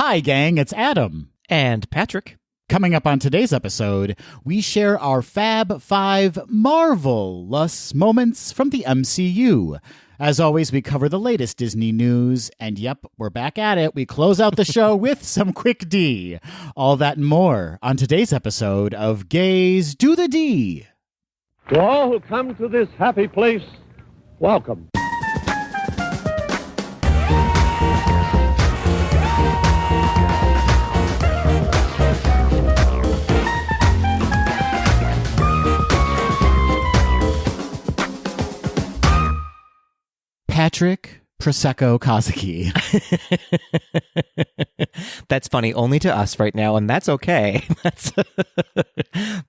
Hi, gang, it's Adam. And Patrick. Coming up on today's episode, we share our Fab Five marvelous moments from the MCU. As always, we cover the latest Disney news, and yep, we're back at it. We close out the show with some quick D. All that and more on today's episode of Gays Do the D. To all who come to this happy place, welcome. Patrick Prosecco Kazaki. That's funny only to us right now, and that's okay.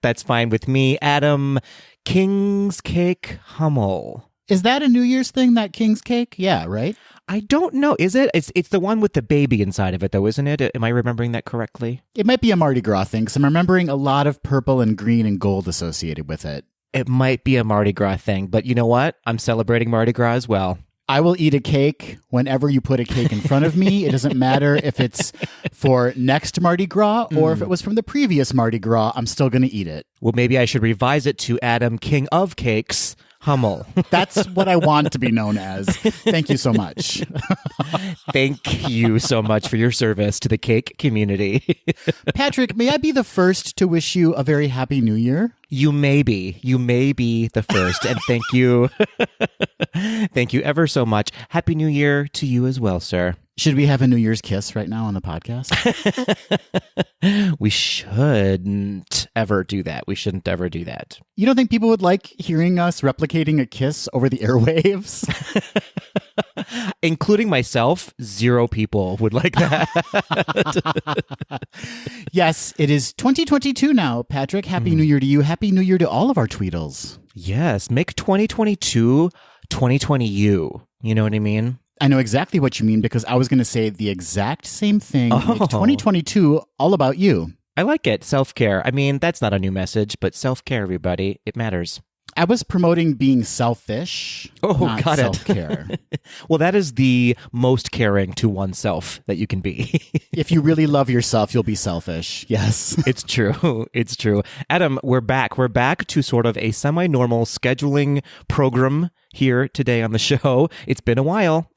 That's fine with me. Adam King's Cake Hummel. Is that a New Year's thing, that King's Cake? Yeah, right? I don't know. Is it? It's the one with the baby inside of it, though, isn't it? Am I remembering that correctly? It might be a Mardi Gras thing, because I'm remembering a lot of purple and green and gold associated with it. It might be a Mardi Gras thing, but you know what? I'm celebrating Mardi Gras as well. I will eat a cake whenever you put a cake in front of me. It doesn't matter if it's for next Mardi Gras or if it was from the previous Mardi Gras. I'm still going to eat it. Well, maybe I should revise it to Adam King of Cakes Hummel. That's what I want to be known as. Thank you so much. Thank you so much for your service to the cake community. Patrick, may I be the first to wish you a very happy New Year? You may be the first. And thank you. Thank you ever so much. Happy New Year to you as well, sir. Should we have a New Year's kiss right now on the podcast? We shouldn't ever do that. You don't think people would like hearing us replicating a kiss over the airwaves? Including myself, 0 people would like that. Yes, it is 2022 now, Patrick. Happy New Year to you. Happy New Year to all of our Tweedles. Yes, make 2022 2020 you. You know what I mean? I know exactly what you mean because I was going to say the exact same thing. Make 2022 all about you. I like it. Self-care. I mean, that's not a new message, but self-care, everybody. It matters. I was promoting being selfish, not got self-care. It. Well, that is the most caring to oneself that you can be. If you really love yourself, you'll be selfish. Yes. It's true. It's true. Adam, we're back. We're back to sort of a semi-normal scheduling program here today on the show. It's been a while.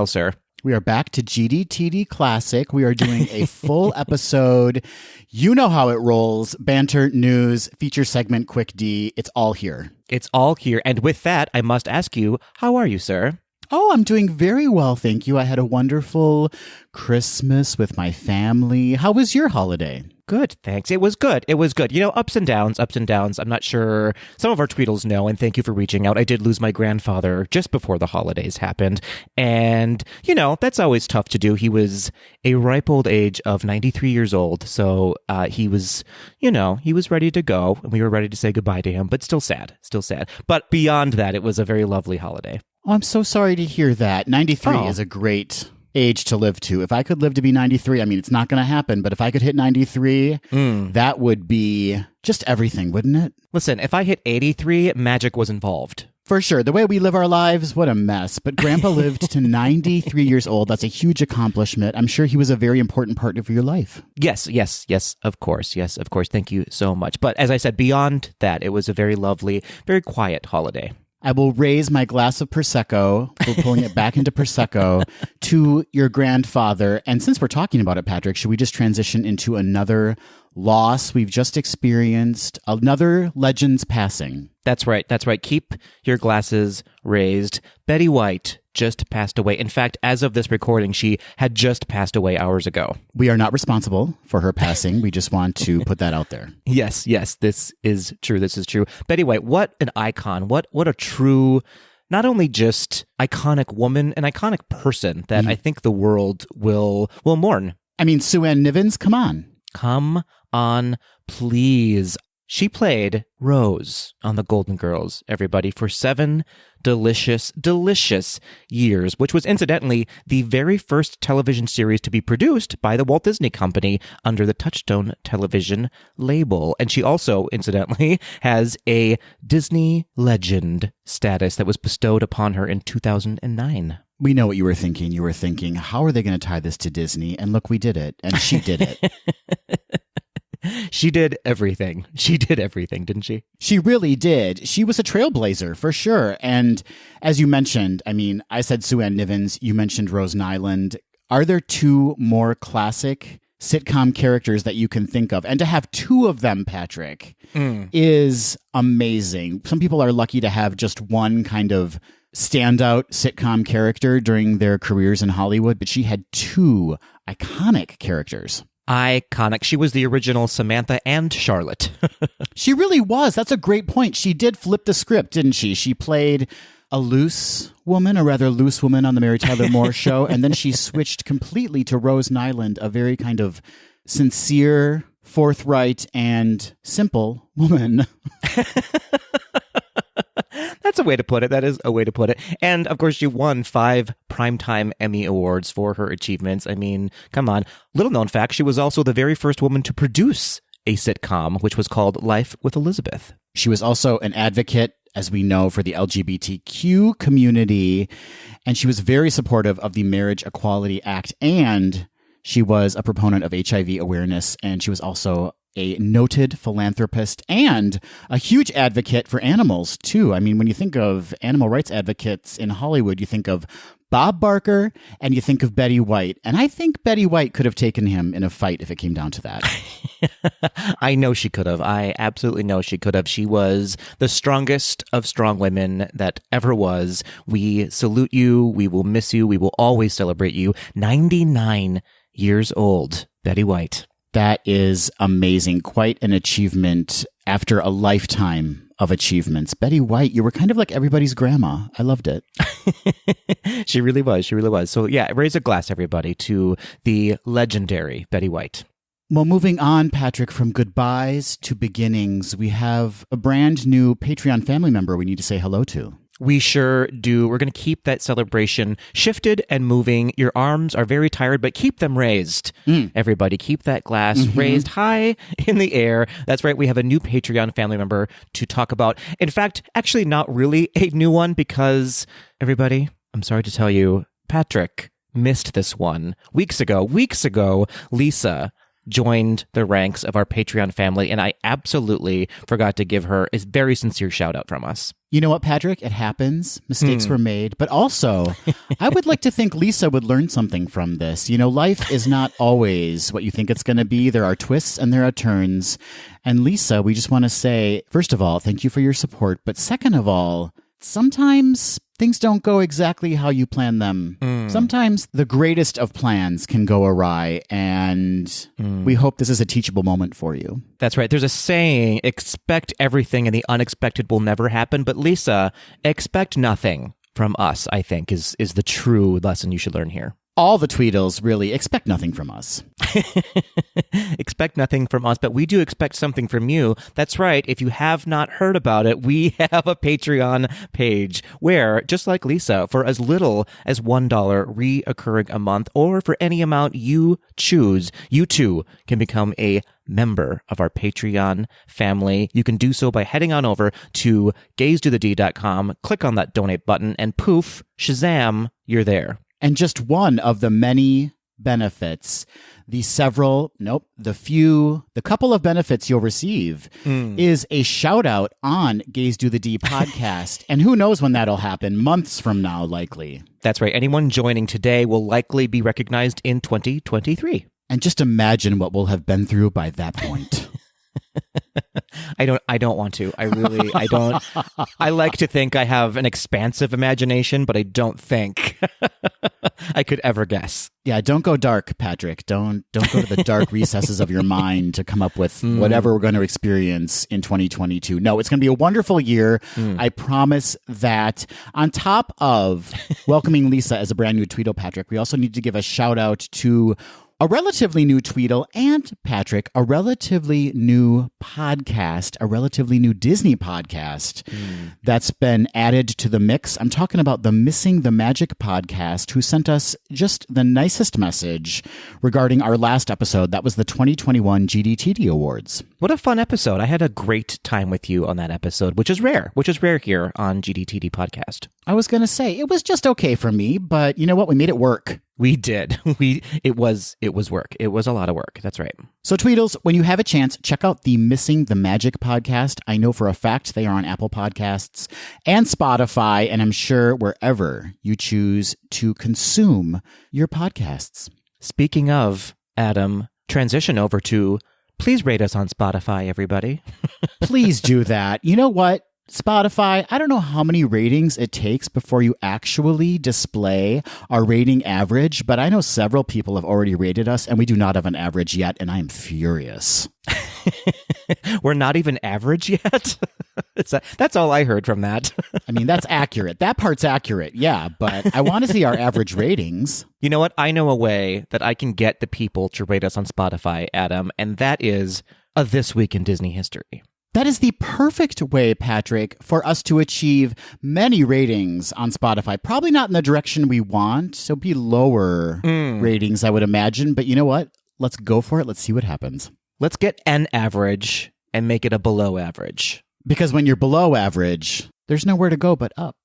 Sir. We are back to GDTD Classic. We are doing a full episode. You know how it rolls. Banter, news, feature segment, quick D. It's all here. It's all here. And with that, I must ask you, how are you, sir? Oh, I'm doing very well, thank you. I had a wonderful Christmas with my family. How was your holiday? Good, thanks. It was good. You know, ups and downs. I'm not sure. Some of our Tweedles know, and thank you for reaching out. I did lose my grandfather just before the holidays happened. And, you know, that's always tough to do. He was a ripe old age of 93 years old. So he was ready to go, and we were ready to say goodbye to him, but still sad. But beyond that, it was a very lovely holiday. Oh, I'm so sorry to hear that. 93 is a great age to live to. If I could live to be 93, I mean, it's not going to happen, but if I could hit 93, that would be just everything, wouldn't it? Listen, if I hit 83, magic was involved. For sure. The way we live our lives, what a mess. But Grandpa lived to 93 years old. That's a huge accomplishment. I'm sure he was a very important part of your life. Yes, of course. Thank you so much. But as I said, beyond that, it was a very lovely, very quiet holiday. I will raise my glass of Prosecco, we're pulling it back into Prosecco, to your grandfather. And since we're talking about it, Patrick, should we just transition into another loss we've just experienced? Another legend's passing. That's right. Keep your glasses raised. Betty White just passed away. In fact, as of this recording, she had just passed away hours ago. We are not responsible for her passing. We just want to put that out there. Yes, this is true. Betty White, what an icon. What a true, not only just iconic woman, an iconic person that I think the world will mourn. I mean, Sue Ann Nivens, come on. Come on, please. She played Rose on The Golden Girls, everybody, for 7 delicious years, which was incidentally the very first television series to be produced by the Walt Disney Company under the Touchstone Television label. And she also, incidentally, has a Disney Legend status that was bestowed upon her in 2009. We know what you were thinking. You were thinking, how are they going to tie this to Disney? And look, we did it. And she did it. She did everything. She did everything, didn't she? She really did. She was a trailblazer, for sure. And as you mentioned, I mean, I said Sue Ann Nivens. You mentioned Rose Nyland. Are there two more classic sitcom characters that you can think of? And to have two of them, Patrick, is amazing. Some people are lucky to have just one kind of standout sitcom character during their careers in Hollywood, but she had two iconic characters. Iconic. She was the original Samantha and Charlotte. She really was. That's a great point. She did flip the script, didn't she? She played a loose woman on the Mary Tyler Moore Show, and then she switched completely to Rose Nyland, a very kind of sincere, forthright, and simple woman. That's a way to put it. That is a way to put it. And of course, she won 5 Primetime Emmy Awards for her achievements. I mean, come on. Little known fact, she was also the very first woman to produce a sitcom, which was called Life with Elizabeth. She was also an advocate, as we know, for the LGBTQ community, and she was very supportive of the Marriage Equality Act, and she was a proponent of HIV awareness, and she was also a noted philanthropist and a huge advocate for animals, too. I mean, when you think of animal rights advocates in Hollywood, you think of Bob Barker and you think of Betty White. And I think Betty White could have taken him in a fight if it came down to that. I know she could have. I absolutely know she could have. She was the strongest of strong women that ever was. We salute you. We will miss you. We will always celebrate you. 99 years old, Betty White. That is amazing. Quite an achievement after a lifetime of achievements. Betty White, you were kind of like everybody's grandma. I loved it. She really was. She really was. So yeah, raise a glass, everybody, to the legendary Betty White. Well, moving on, Patrick, from goodbyes to beginnings, we have a brand new Patreon family member we need to say hello to. We sure do. We're going to keep that celebration shifted and moving. Your arms are very tired, but keep them raised. Everybody, keep that glass raised high in the air. That's right. We have a new Patreon family member to talk about. In fact, actually not really a new one because, everybody, I'm sorry to tell you, Patrick missed this one. Weeks ago, Lisa joined the ranks of our Patreon family, and I absolutely forgot to give her a very sincere shout out from us. You know what, Patrick? It happens. Mistakes were made. But also, I would like to think Lisa would learn something from this. You know, life is not always what you think it's going to be. There are twists and there are turns. And Lisa, we just want to say, first of all, thank you for your support. But second of all, sometimes things don't go exactly how you plan them. Sometimes the greatest of plans can go awry, and we hope this is a teachable moment for you. That's right. There's a saying, expect everything and the unexpected will never happen. But Lisa, expect nothing from us, I think, is the true lesson you should learn here. All the Tweedles, really, expect nothing from us. Expect nothing from us, but we do expect something from you. That's right. If you have not heard about it, we have a Patreon page where, just like Lisa, for as little as $1 reoccurring a month, or for any amount you choose, you too can become a member of our Patreon family. You can do so by heading on over to gazetothed.com, click on that donate button, and poof, shazam, you're there. And just one of the many benefits, the couple of benefits you'll receive is a shout out on Gaze Do the D podcast. And who knows when that'll happen? Months from now, likely. That's right. Anyone joining today will likely be recognized in 2023. And just imagine what we'll have been through by that point. I don't want to. I don't. I like to think I have an expansive imagination, but I don't think I could ever guess. Yeah, don't go dark, Patrick. Don't go to the dark recesses of your mind to come up with whatever we're going to experience in 2022. No, it's going to be a wonderful year. I promise that. On top of welcoming Lisa as a brand new Tweedle, Patrick, we also need to give a shout out to A relatively new Tweedle and, Patrick, a relatively new podcast, a relatively new Disney podcast that's been added to the mix. I'm talking about the Missing the Magic podcast, who sent us just the nicest message regarding our last episode. That was the 2021 GDTD Awards. What a fun episode. I had a great time with you on that episode, which is rare here on GDTD podcast. I was going to say, it was just okay for me, but you know what? We made it work. We did. It was work. It was a lot of work. That's right. So Tweedles, when you have a chance, check out the Missing the Magic podcast. I know for a fact they are on Apple Podcasts and Spotify, and I'm sure wherever you choose to consume your podcasts. Speaking of, Adam, transition over to please rate us on Spotify, everybody. Please do that. You know what? Spotify, I don't know how many ratings it takes before you actually display our rating average, but I know several people have already rated us, and we do not have an average yet, and I am furious. We're not even average yet? That's all I heard from that. I mean, that's accurate. That part's accurate, yeah, but I want to see our average ratings. You know what? I know a way that I can get the people to rate us on Spotify, Adam, and that is a This Week in Disney History. That is the perfect way, Patrick, for us to achieve many ratings on Spotify. Probably not in the direction we want, so be lower ratings, I would imagine. But you know what? Let's go for it. Let's see what happens. Let's get an average and make it a below average. Because when you're below average, there's nowhere to go but up.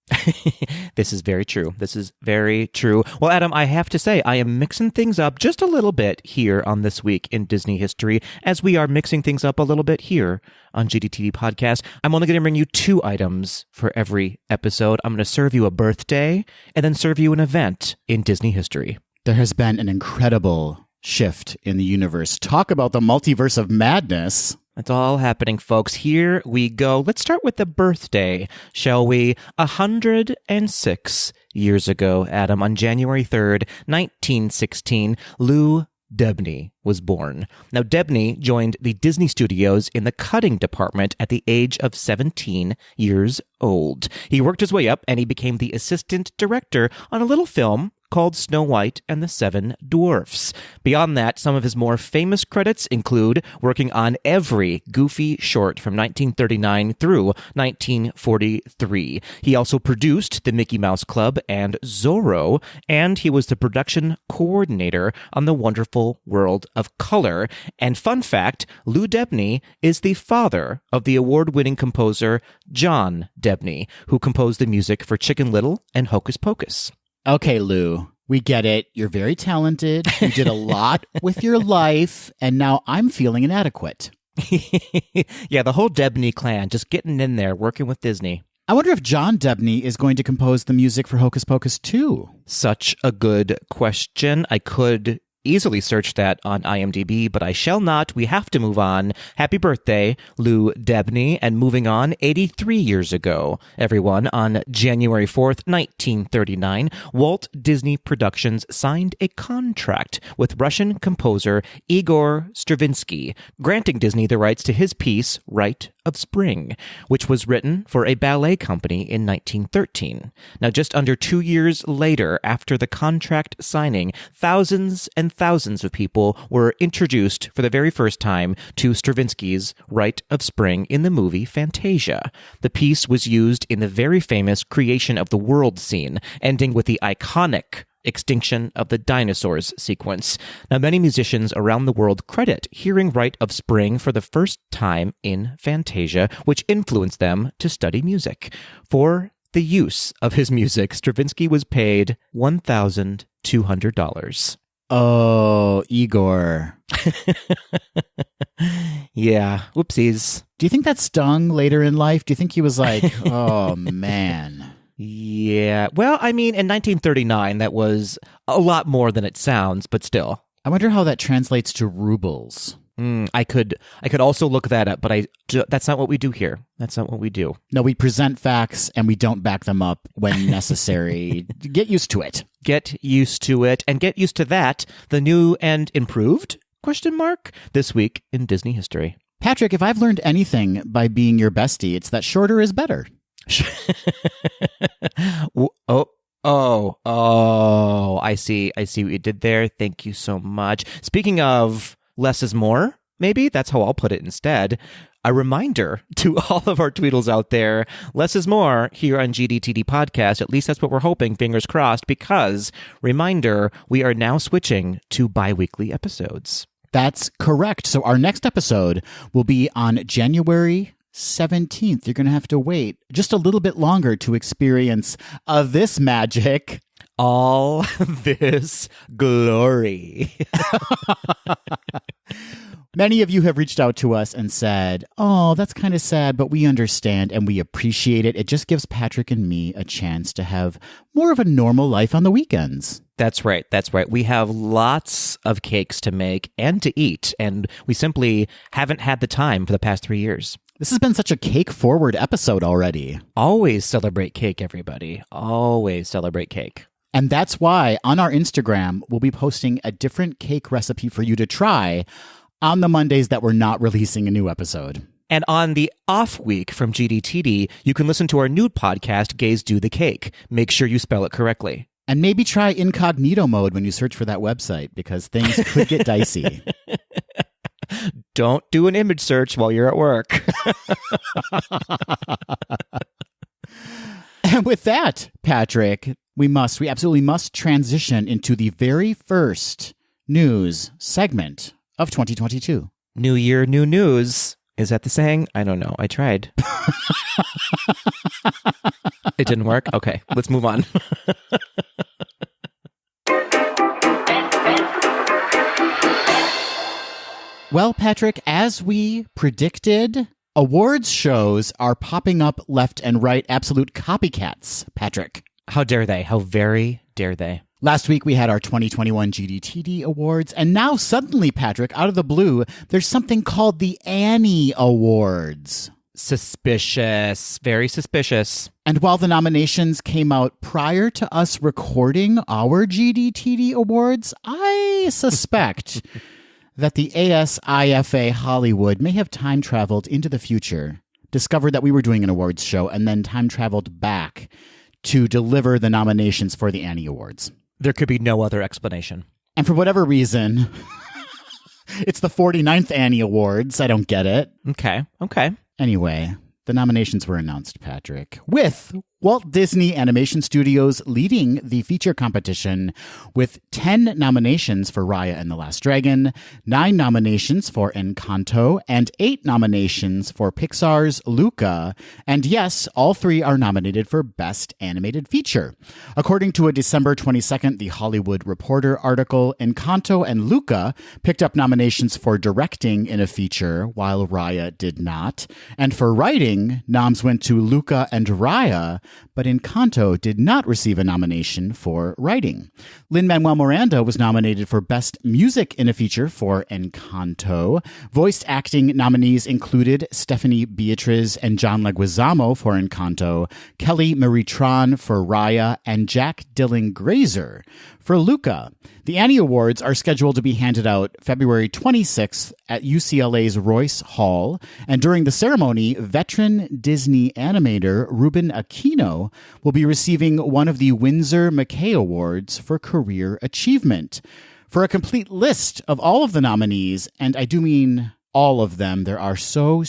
This is very true. This is very true. Well, Adam, I have to say, I am mixing things up just a little bit here on This Week in Disney History, as we are mixing things up a little bit here on GDTD Podcast. I'm only going to bring you 2 items for every episode. I'm going to serve you a birthday and then serve you an event in Disney history. There has been an incredible shift in the universe. Talk about the multiverse of madness. It's all happening, folks. Here we go. Let's start with the birthday, shall we? 106 years ago, Adam, on January 3rd, 1916, Lou Debney was born. Now, Debney joined the Disney Studios in the cutting department at the age of 17 years old. He worked his way up, and he became the assistant director on a little film called Snow White and the Seven Dwarfs. Beyond that, some of his more famous credits include working on every Goofy short from 1939 through 1943. He also produced The Mickey Mouse Club and Zorro, and he was the production coordinator on The Wonderful World of Color. And fun fact, Lou Debney is the father of the award-winning composer John Debney, who composed the music for Chicken Little and Hocus Pocus. Okay, Lou, we get it. You're very talented. You did a lot with your life, and now I'm feeling inadequate. Yeah, the whole Debney clan just getting in there, working with Disney. I wonder if John Debney is going to compose the music for Hocus Pocus 2. Such a good question. I could easily search that on IMDb, but I shall not. We have to move on. Happy birthday, Lou Debney. And moving on, 83 years ago, everyone, on January 4th, 1939, Walt Disney Productions signed a contract with Russian composer Igor Stravinsky, granting Disney the rights to his piece, Rite of Spring, which was written for a ballet company in 1913. Now, just under 2 years later, after the contract signing, thousands and thousands of people were introduced for the very first time to Stravinsky's Rite of Spring in the movie Fantasia. The piece was used in the very famous Creation of the World scene, ending with the iconic Extinction of the Dinosaurs sequence. Now, many musicians around the world credit hearing Rite of Spring for the first time in Fantasia, which influenced them to study music. For the use of his music, Stravinsky was paid $1,200. Oh, Igor. Yeah, whoopsies. Do you think that stung later in life? Do you think he was like, oh, man? Yeah. Well, I mean, in 1939, that was a lot more than it sounds, but still. I wonder how that translates to rubles. I could also look that up, but that's not what we do here. That's not what we do. No, we present facts and we don't back them up when necessary. Get used to it. Get used to it, and get used to that. The new and improved ? This week in Disney history. Patrick, if I've learned anything by being your bestie, it's that shorter is better. Oh, I see what you did there. Thank you so much. Speaking of less is more, maybe that's how I'll put it instead. A reminder to all of our Tweedles out there, less is more here on GDTD Podcast. At least that's what we're hoping, fingers crossed, because, reminder, we are now switching to bi-weekly episodes. That's correct. So our next episode will be on January 17th. You're going to have to wait just a little bit longer to experience this magic. All this glory. Many of you have reached out to us and said, oh, that's kind of sad, but we understand and we appreciate it. It just gives Patrick and me a chance to have more of a normal life on the weekends. That's right. We have lots of cakes to make and to eat, and we simply haven't had the time for the past 3 years. This has been such a cake-forward episode already. Always celebrate cake, everybody. Always celebrate cake. And that's why on our Instagram, we'll be posting a different cake recipe for you to try on the Mondays that we're not releasing a new episode. And on the off week from GDTD, you can listen to our new podcast, Gays Do the Cake. Make sure you spell it correctly. And maybe try incognito mode when you search for that website, because things could get dicey. Don't do an image search while you're at work. And with that, Patrick, we absolutely must transition into the very first news segment of 2022. New year, new news. Is that the saying? I don't know. I tried. It didn't work? Okay, let's move on. Well, Patrick, as we predicted, awards shows are popping up left and right. Absolute copycats, Patrick. How dare they? How very dare they? Last week, we had our 2021 GDTD Awards, and now suddenly, Patrick, out of the blue, there's something called the Annie Awards. Suspicious. Very suspicious. And while the nominations came out prior to us recording our GDTD Awards, I suspect that the ASIFA Hollywood may have time traveled into the future, discovered that we were doing an awards show, and then time traveled back to deliver the nominations for the Annie Awards. There could be no other explanation. And for whatever reason, it's the 49th Annie Awards. I don't get it. Okay. Anyway, the nominations were announced, Patrick, with Walt Disney Animation Studios leading the feature competition with 10 nominations for Raya and the Last Dragon, 9 nominations for Encanto, and 8 nominations for Pixar's Luca. And yes, all 3 are nominated for Best Animated Feature. According to a December 22nd The Hollywood Reporter article, Encanto and Luca picked up nominations for directing in a feature, while Raya did not. And for writing, noms went to Luca and Raya, but Encanto did not receive a nomination for writing. Lin-Manuel Miranda was nominated for Best Music in a Feature for Encanto. Voice acting nominees included Stephanie Beatriz and John Leguizamo for Encanto, Kelly Marie Tran for Raya, and Jack Dylan Grazer for Luca. The Annie Awards are scheduled to be handed out February 26th at UCLA's Royce Hall, and during the ceremony, veteran Disney animator Ruben Aquino will be receiving one of the Winsor McKay Awards for Career Achievement. For a complete list of all of the nominees, and I do mean all of them, there are so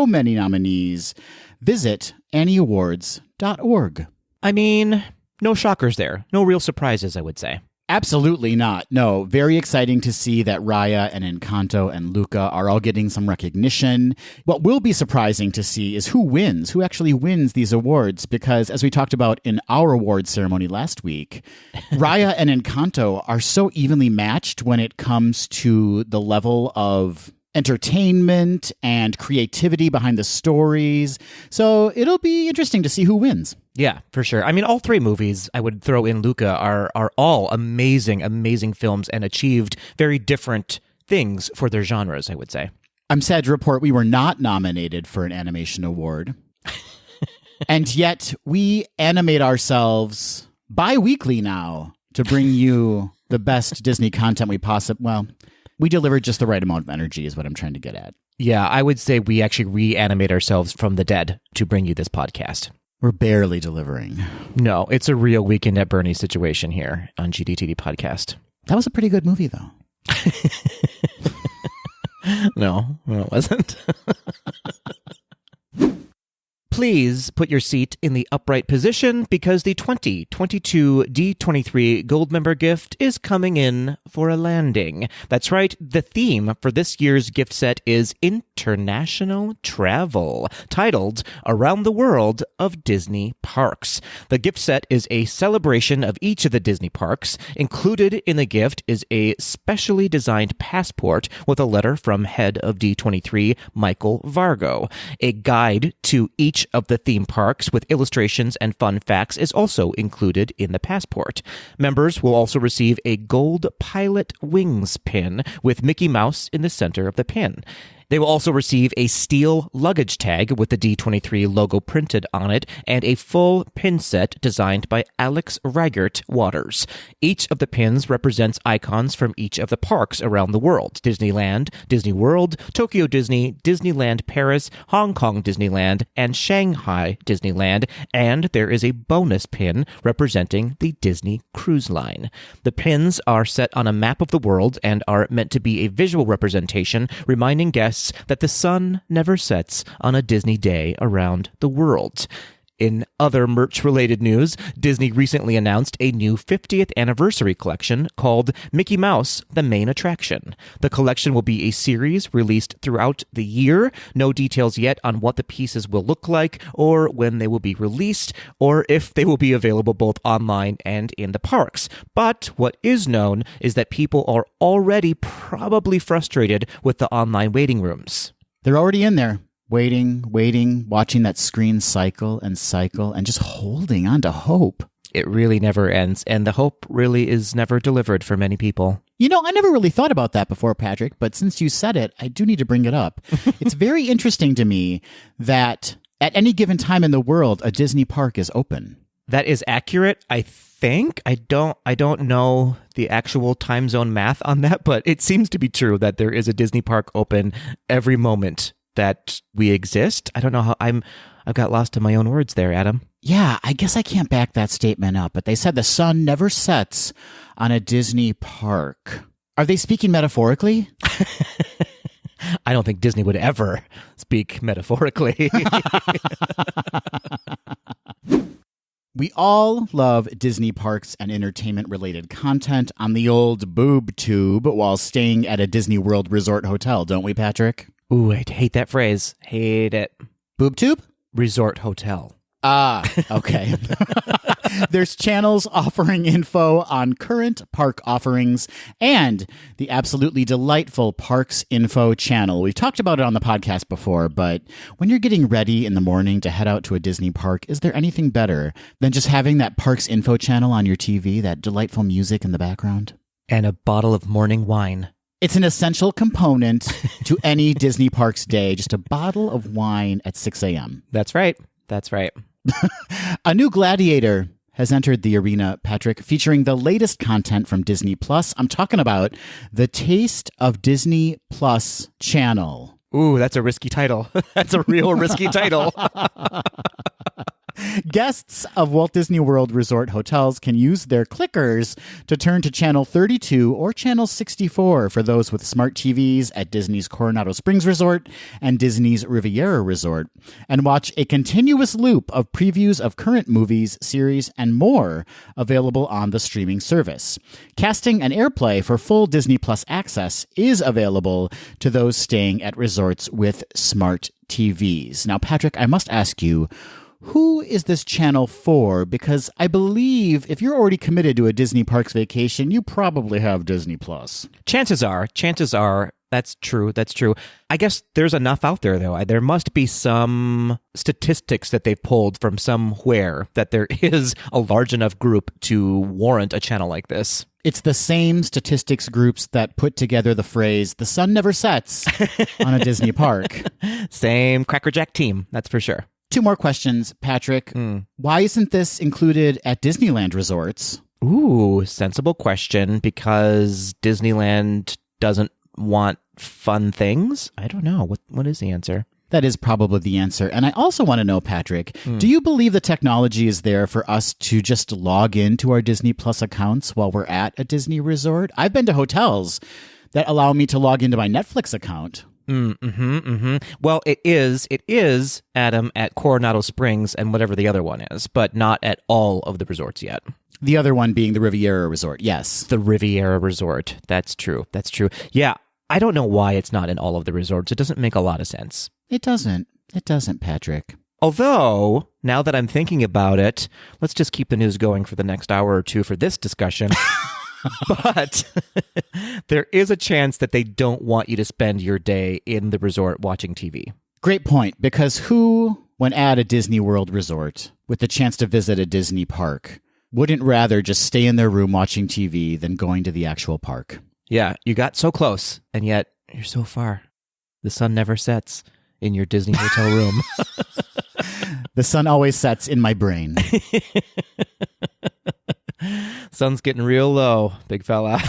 many nominees, visit annieawards.org. I mean, no shockers there. No real surprises, I would say. Absolutely not. No, very exciting to see that Raya and Encanto and Luca are all getting some recognition. What will be surprising to see is who actually wins these awards, because as we talked about in our awards ceremony last week, Raya and Encanto are so evenly matched when it comes to the level of entertainment and creativity behind the stories. So it'll be interesting to see who wins. Yeah, for sure. I mean, all 3 movies I would throw in Luca are all amazing films and achieved very different things for their genres, I would say. I'm sad to report we were not nominated for an animation award. And yet we animate ourselves bi-weekly now to bring you the best Disney content we delivered just the right amount of energy is what I'm trying to get at. Yeah, I would say we actually reanimate ourselves from the dead to bring you this podcast. We're barely delivering. No, it's a real Weekend at Bernie's situation here on GDTD podcast. That was a pretty good movie, though. No, it wasn't. Please put your seat in the upright position because the 2022 D23 Gold Member gift is coming in for a landing. That's right, the theme for this year's gift set is International Travel, titled Around the World of Disney Parks. The gift set is a celebration of each of the Disney parks. Included in the gift is a specially designed passport with a letter from head of D23, Michael Vargo. A guide to each of the theme parks with illustrations and fun facts is also included in the passport. Members will also receive a gold Pilot Wings pin with Mickey Mouse in the center of the pin. They will also receive a steel luggage tag with the D23 logo printed on it and a full pin set designed by Alex Reichert Waters. Each of the pins represents icons from each of the parks around the world: Disneyland, Disney World, Tokyo Disney, Disneyland Paris, Hong Kong Disneyland, and Shanghai Disneyland, and there is a bonus pin representing the Disney Cruise Line. The pins are set on a map of the world and are meant to be a visual representation, reminding guests that the sun never sets on a Disney day around the world. In other merch-related news, Disney recently announced a new 50th anniversary collection called Mickey Mouse, the Main Attraction. The collection will be a series released throughout the year. No details yet on what the pieces will look like, or when they will be released, or if they will be available both online and in the parks. But what is known is that people are already probably frustrated with the online waiting rooms. They're already in there. Waiting, watching that screen cycle and just holding on to hope. It really never ends, and the hope really is never delivered for many people. You know, I never really thought about that before, Patrick, but since you said it, I do need to bring it up. It's very interesting to me that at any given time in the world, a Disney park is open. That is accurate, I think. I don't know the actual time zone math on that, but it seems to be true that there is a Disney park open every moment that we exist. I don't know how I've got lost in my own words there, Adam. Yeah, I guess I can't back that statement up, but they said the sun never sets on a Disney park. Are they speaking metaphorically? I don't think Disney would ever speak metaphorically. We all love Disney parks and entertainment-related content on the old boob tube while staying at a Disney World Resort hotel, don't we, Patrick? Ooh, I hate that phrase. Hate it. Boob tube? Resort hotel. Ah, okay. There's channels offering info on current park offerings and the absolutely delightful Parks Info channel. We've talked about it on the podcast before, but when you're getting ready in the morning to head out to a Disney park, is there anything better than just having that Parks Info channel on your TV, that delightful music in the background? And a bottle of morning wine. It's an essential component to any Disney parks day, just a bottle of wine at 6 a.m. That's right. That's right. A new Gladiator has entered the arena, Patrick, featuring the latest content from Disney Plus. I'm talking about the Taste of Disney Plus channel. Ooh, that's a risky title. That's a real risky title. Guests of Walt Disney World Resort hotels can use their clickers to turn to Channel 32 or Channel 64 for those with smart TVs at Disney's Coronado Springs Resort and Disney's Riviera Resort, and watch a continuous loop of previews of current movies, series, and more available on the streaming service. Casting and airplay for full Disney Plus access is available to those staying at resorts with smart TVs. Now, Patrick, I must ask you, who is this channel for? Because I believe if you're already committed to a Disney Parks vacation, you probably have Disney Plus. Chances are, that's true. I guess there's enough out there, though. There must be some statistics that they've pulled from somewhere that there is a large enough group to warrant a channel like this. It's the same statistics groups that put together the phrase, the sun never sets on a Disney park. Same crackerjack team, that's for sure. Two more questions, Patrick. Why isn't this included at Disneyland resorts? Ooh, sensible question. Because Disneyland doesn't want fun things? I don't know. What is the answer? That is probably the answer. And I also want to know, Patrick, do you believe the technology is there for us to just log into our Disney Plus accounts while we're at a Disney resort? I've been to hotels that allow me to log into my Netflix account. Well, it is, Adam, at Coronado Springs and whatever the other one is, but not at all of the resorts yet. The other one being the Riviera Resort, yes. The Riviera Resort. That's true. Yeah, I don't know why it's not in all of the resorts. It doesn't make a lot of sense. It doesn't, Patrick. Although, now that I'm thinking about it, let's just keep the news going for the next hour or two for this discussion. But there is a chance that they don't want you to spend your day in the resort watching TV. Great point, because who, when at a Disney World resort with the chance to visit a Disney park, wouldn't rather just stay in their room watching TV than going to the actual park? Yeah, you got so close, and yet you're so far. The sun never sets in your Disney hotel room. The sun always sets in my brain. Sun's getting real low, big fella.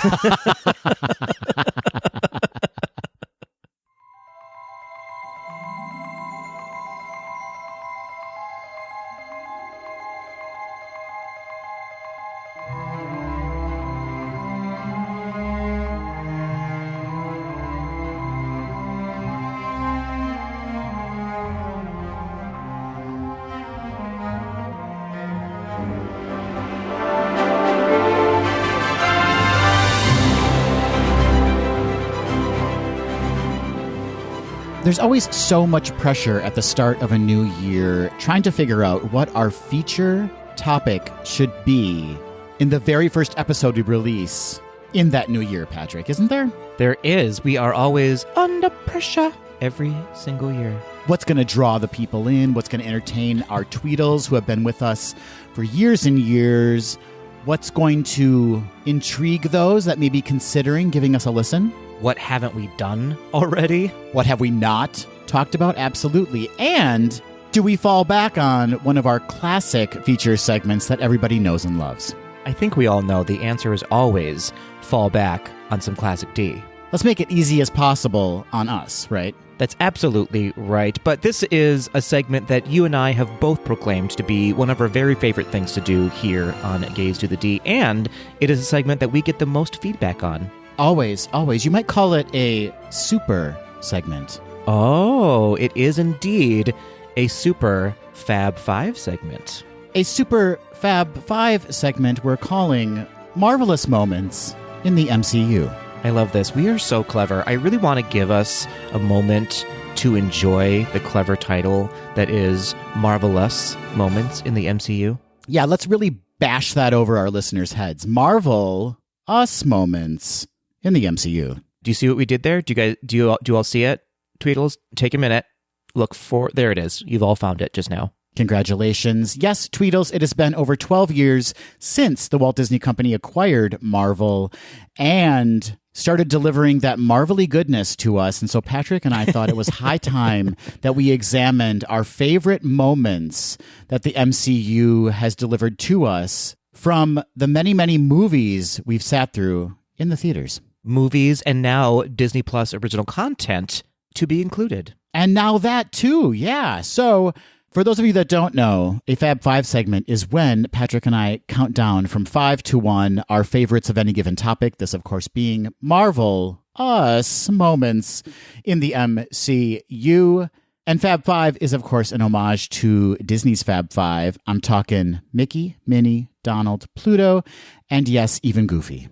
There's always so much pressure at the start of a new year trying to figure out what our feature topic should be in the very first episode we release in that new year, Patrick, isn't there? There is. We are always under pressure every single year. What's going to draw the people in? What's going to entertain our Tweedles who have been with us for years and years? What's going to intrigue those that may be considering giving us a listen? What haven't we done already? What have we not talked about? Absolutely. And do we fall back on one of our classic feature segments that everybody knows and loves? I think we all know the answer is always fall back on some classic D. Let's make it easy as possible on us, right? That's absolutely right. But this is a segment that you and I have both proclaimed to be one of our very favorite things to do here on Gaze to the D. And it is a segment that we get the most feedback on. Always, always. You might call it a super segment. Oh, it is indeed a super Fab Five segment. A super Fab Five segment we're calling Marvelous Moments in the MCU. I love this. We are so clever. I really want to give us a moment to enjoy the clever title that is Marvelous Moments in the MCU. Yeah, let's really bash that over our listeners' heads. Marvel us moments in the MCU. Do you see what we did there? Do you all see it? Tweedles, take a minute. Look for, there it is. You've all found it just now. Congratulations. Yes, Tweedles, it has been over 12 years since the Walt Disney Company acquired Marvel and started delivering that marvelly goodness to us. And so Patrick and I thought it was high time that we examined our favorite moments that the MCU has delivered to us from the many, many movies we've sat through in the theaters. Movies and now Disney Plus original content to be included. And now that too, yeah. So for those of you that don't know, a Fab Five segment is when Patrick and I count down from 5 to 1 our favorites of any given topic. This, of course, being Marvel us moments in the MCU. And Fab Five is, of course, an homage to Disney's Fab Five. I'm talking Mickey, Minnie, Donald, Pluto, and yes, even Goofy.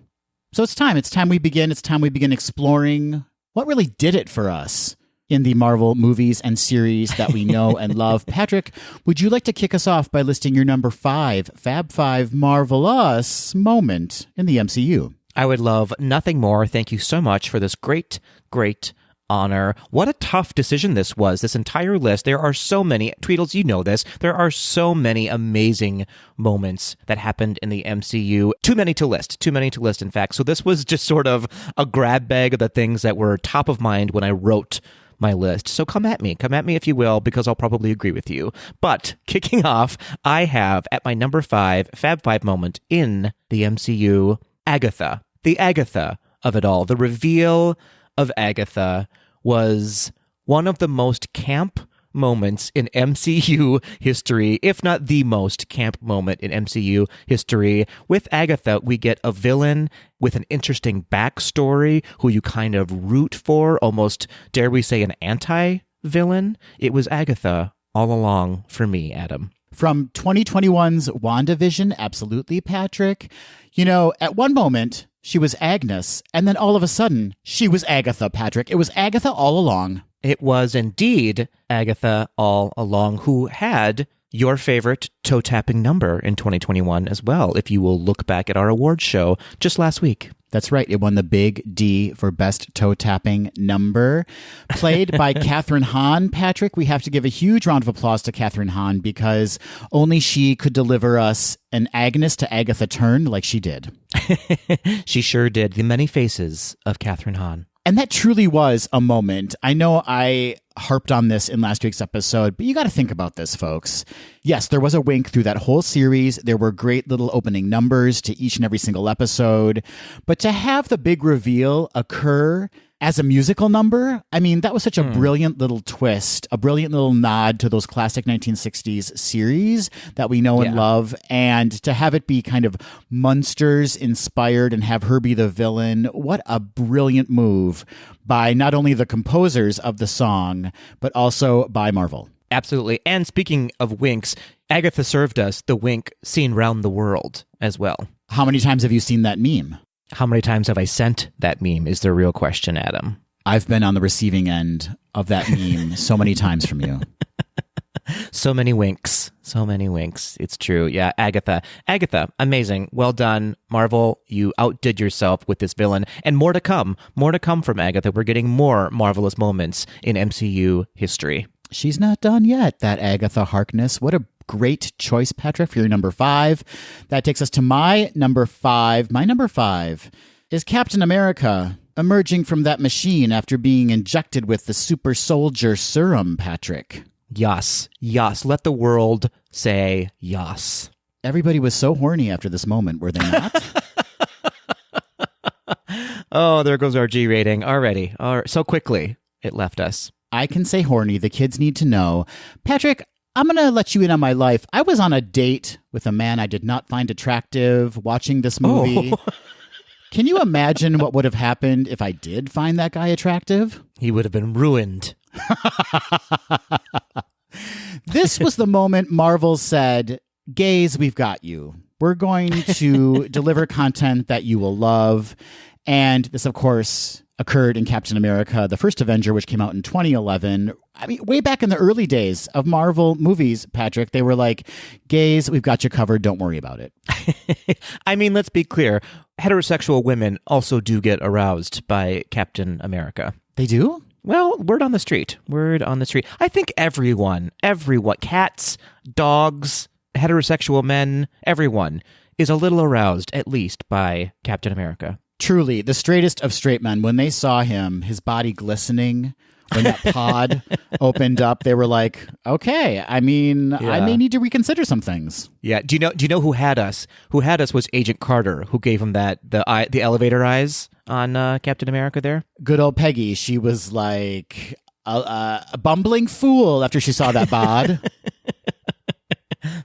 So it's time we begin. It's time we begin exploring what really did it for us in the Marvel movies and series that we know and love. Patrick, would you like to kick us off by listing your number 5 Fab Five Marvelous moment in the MCU? I would love nothing more. Thank you so much for this great, great honor. What a tough decision this was, this entire list. There are so many, Tweedles, you know this, there are so many amazing moments that happened in the MCU. Too many to list, in fact. So this was just sort of a grab bag of the things that were top of mind when I wrote my list. So come at me if you will, because I'll probably agree with you. But kicking off, I have at my number 5 Fab Five moment in the MCU, Agatha. The Agatha of it all. The reveal of Agatha was one of the most camp moments in MCU history, if not the most camp moment in MCU history. With Agatha, we get a villain with an interesting backstory who you kind of root for, almost, dare we say, an anti-villain. It was Agatha all along for me, Adam. From 2021's WandaVision, absolutely, Patrick. You know, at one moment, she was Agnes, and then all of a sudden, she was Agatha, Patrick. It was Agatha all along. It was indeed Agatha all along, who had your favorite toe-tapping number in 2021 as well, if you will look back at our awards show just last week. That's right. It won the Big D for Best Toe-Tapping Number. Played by Catherine Hahn. Patrick, we have to give a huge round of applause to Catherine Hahn because only she could deliver us an Agnes to Agatha turn like she did. She sure did. The many faces of Catherine Hahn. And that truly was a moment. I know I harped on this in last week's episode, but you got to think about this, folks. Yes, there was a wink through that whole series. There were great little opening numbers to each and every single episode. But to have the big reveal occur as a musical number, I mean, that was such a brilliant little twist, a brilliant little nod to those classic 1960s series that we know and love. And to have it be kind of Munsters inspired and have her be the villain, what a brilliant move by not only the composers of the song, but also by Marvel. Absolutely. And speaking of winks, Agatha served us the wink seen round the world as well. How many times have you seen that meme? How many times have I sent that meme is the real question, Adam. I've been on the receiving end of that meme so many times from you. So many winks. So many winks. It's true. Yeah, Agatha. Agatha, amazing. Well done. Marvel, you outdid yourself with this villain. And more to come. More to come from Agatha. We're getting more marvelous moments in MCU history. She's not done yet, that Agatha Harkness. What a great choice, Petra, for your number 5. That takes us to my number 5. My number 5 is Captain America emerging from that machine after being injected with the super soldier serum, Patrick. Yes. Yes. Let the world say yes. Everybody was so horny after this moment, were they not? Oh, there goes our G rating already. So quickly it left us. I can say horny. The kids need to know. Patrick, I'm going to let you in on my life. I was on a date with a man I did not find attractive watching this movie. Oh. Can you imagine what would have happened if I did find that guy attractive? He would have been ruined. This was the moment Marvel said, gays, we've got you. We're going to deliver content that you will love. And this, of course, occurred in Captain America, the first Avenger, which came out in 2011. I mean, way back in the early days of Marvel movies, Patrick, they were like, gays, we've got you covered. Don't worry about it. I mean, let's be clear. Heterosexual women also do get aroused by Captain America. They do? Well, word on the street. Word on the street. I think everyone, cats, dogs, heterosexual men, everyone is a little aroused, at least, by Captain America. Truly, the straightest of straight men, when they saw him, his body glistening, when that pod opened up, they were like, okay, I mean, I may need to reconsider some things. Yeah. Do you know who had us? Who had us was Agent Carter, who gave him the elevator eyes on Captain America there. Good old Peggy. She was like a bumbling fool after she saw that bod.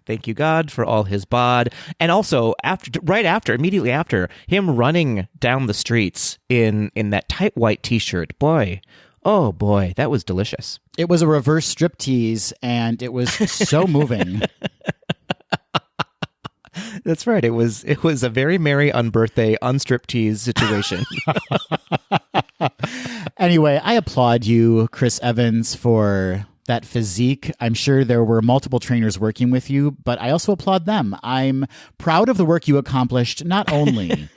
Thank you, God, for all his bod. And also, immediately after, him running down the streets in that tight white T-shirt. Boy, oh boy, that was delicious. It was a reverse striptease, and it was so moving. That's right. It was a very merry unbirthday unstriptease situation. Anyway, I applaud you, Chris Evans, for that physique. I'm sure there were multiple trainers working with you, but I also applaud them. I'm proud of the work you accomplished, not only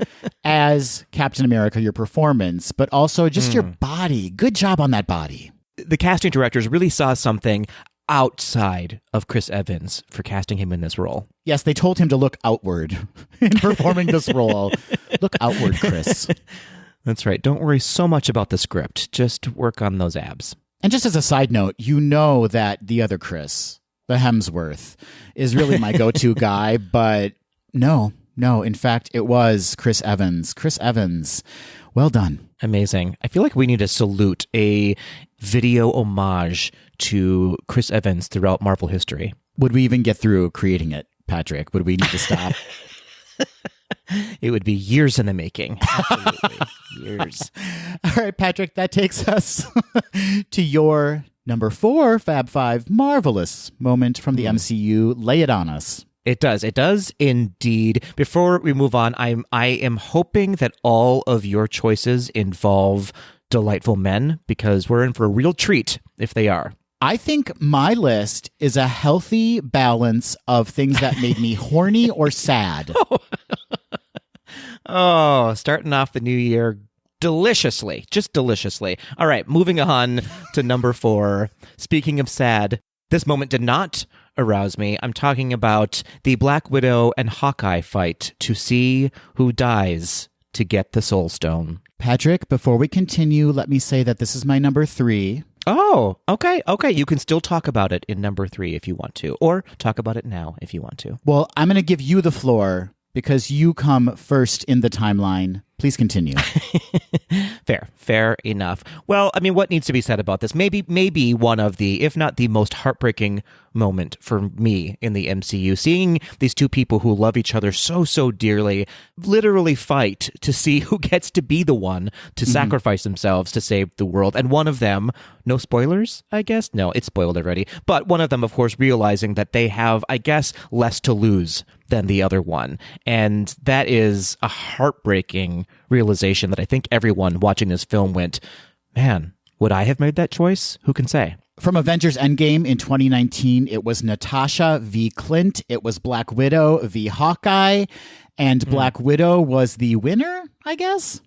as Captain America, your performance, but also just your body. Good job on that body. The casting directors really saw something outside of Chris Evans for casting him in this role. Yes, they told him to look outward in performing this role. Look outward, Chris. That's right. Don't worry so much about the script. Just work on those abs. And just as a side note, you know that the other Chris, the Hemsworth, is really my go-to guy, but no, in fact, it was Chris Evans. Chris Evans, well done. Amazing. I feel like we need to salute a video homage to Chris Evans throughout Marvel history. Would we even get through creating it, Patrick? Would we need to stop? It would be years in the making. Absolutely. Years. All right, Patrick, that takes us to your number 4 Fab Five marvelous moment from the MCU. Lay it on us. It does. It does indeed. Before we move on, I am hoping that all of your choices involve delightful men, because we're in for a real treat if they are. I think my list is a healthy balance of things that made me horny or sad. Oh, starting off the new year deliciously, just deliciously. All right, moving on to number 4. Speaking of sad, this moment did not arouse me. I'm talking about the Black Widow and Hawkeye fight to see who dies to get the Soul Stone. Patrick, before we continue, let me say that this is my number 3. Oh, okay. You can still talk about it in number 3 if you want to, or talk about it now if you want to. Well, I'm going to give you the floor because you come first in the timeline. Please continue. Fair enough. Well, I mean, what needs to be said about this? Maybe one of the, if not the most heartbreaking moment for me in the MCU. Seeing these two people who love each other so dearly literally fight to see who gets to be the one to sacrifice themselves to save the world. And one of them, no spoilers, I guess? No, it's spoiled already. But one of them, of course, realizing that they have, I guess, less to lose than the other one. And that is a heartbreaking realization that I think everyone watching this film went, man, would I have made that choice? Who can say? From Avengers Endgame in 2019, it was Natasha v. Clint. It was Black Widow v. Hawkeye. And Black Widow was the winner, I guess?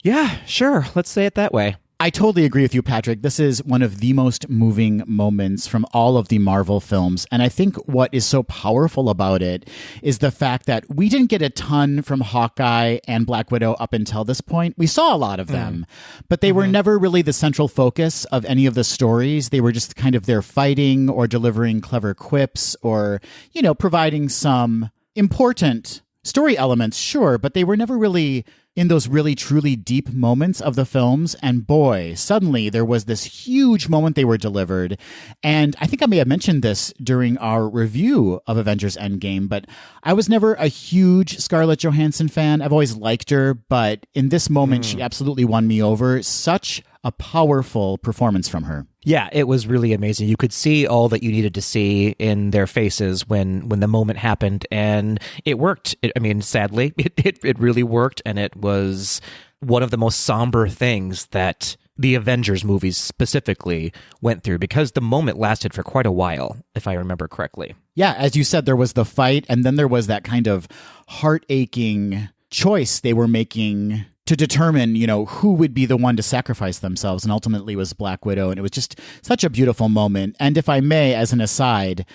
Yeah, sure. Let's say it that way. I totally agree with you, Patrick. This is one of the most moving moments from all of the Marvel films. And I think what is so powerful about it is the fact that we didn't get a ton from Hawkeye and Black Widow up until this point. We saw a lot of them, but they were never really the central focus of any of the stories. They were just kind of there fighting or delivering clever quips or, you know, providing some important story elements, sure, but they were never really in those really truly deep moments of the films. And boy, suddenly there was this huge moment they were delivered. And I think I may have mentioned this during our review of Avengers Endgame, but I was never a huge Scarlett Johansson fan. I've always liked her, but in this moment, she absolutely won me over. Such a powerful performance from her. Yeah, it was really amazing. You could see all that you needed to see in their faces when the moment happened, and it worked. Sadly, it really worked, and it was one of the most somber things that the Avengers movies specifically went through, because the moment lasted for quite a while, if I remember correctly. Yeah, as you said, there was the fight, and then there was that kind of heart-aching choice they were making to determine, you know, who would be the one to sacrifice themselves, and ultimately it was Black Widow, and it was just such a beautiful moment. And if I may, as an aside,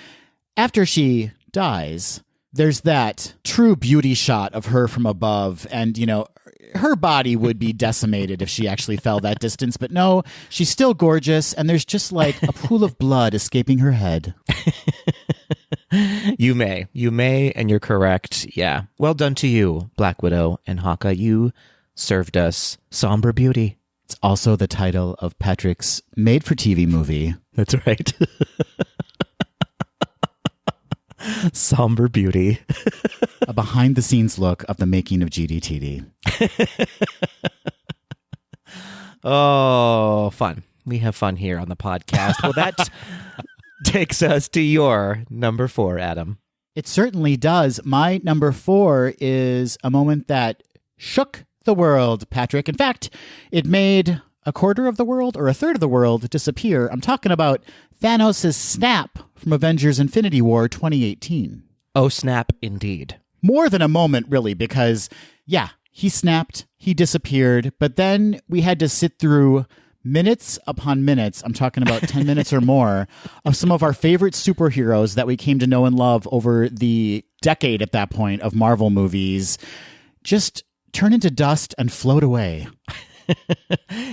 after she dies, there's that true beauty shot of her from above, and, you know, her body would be decimated if she actually fell that distance, but no, she's still gorgeous, and there's just like a pool of blood escaping her head. You may, and you're correct. Yeah. Well done to you, Black Widow and Hawkeye. You served us somber beauty. It's also the title of Patrick's made-for-TV movie. That's right. Somber beauty. A behind-the-scenes look of the making of GDTD. Oh, fun. We have fun here on the podcast. Well, that takes us to your number 4, Adam. It certainly does. My number 4 is a moment that shook the world, Patrick. In fact, it made a quarter of the world or a third of the world disappear. I'm talking about Thanos' snap from Avengers Infinity War 2018. Oh, snap, indeed. More than a moment, really, because, yeah, he snapped, he disappeared, but then we had to sit through minutes upon minutes, I'm talking about 10 minutes or more, of some of our favorite superheroes that we came to know and love over the decade at that point of Marvel movies, just turn into dust and float away.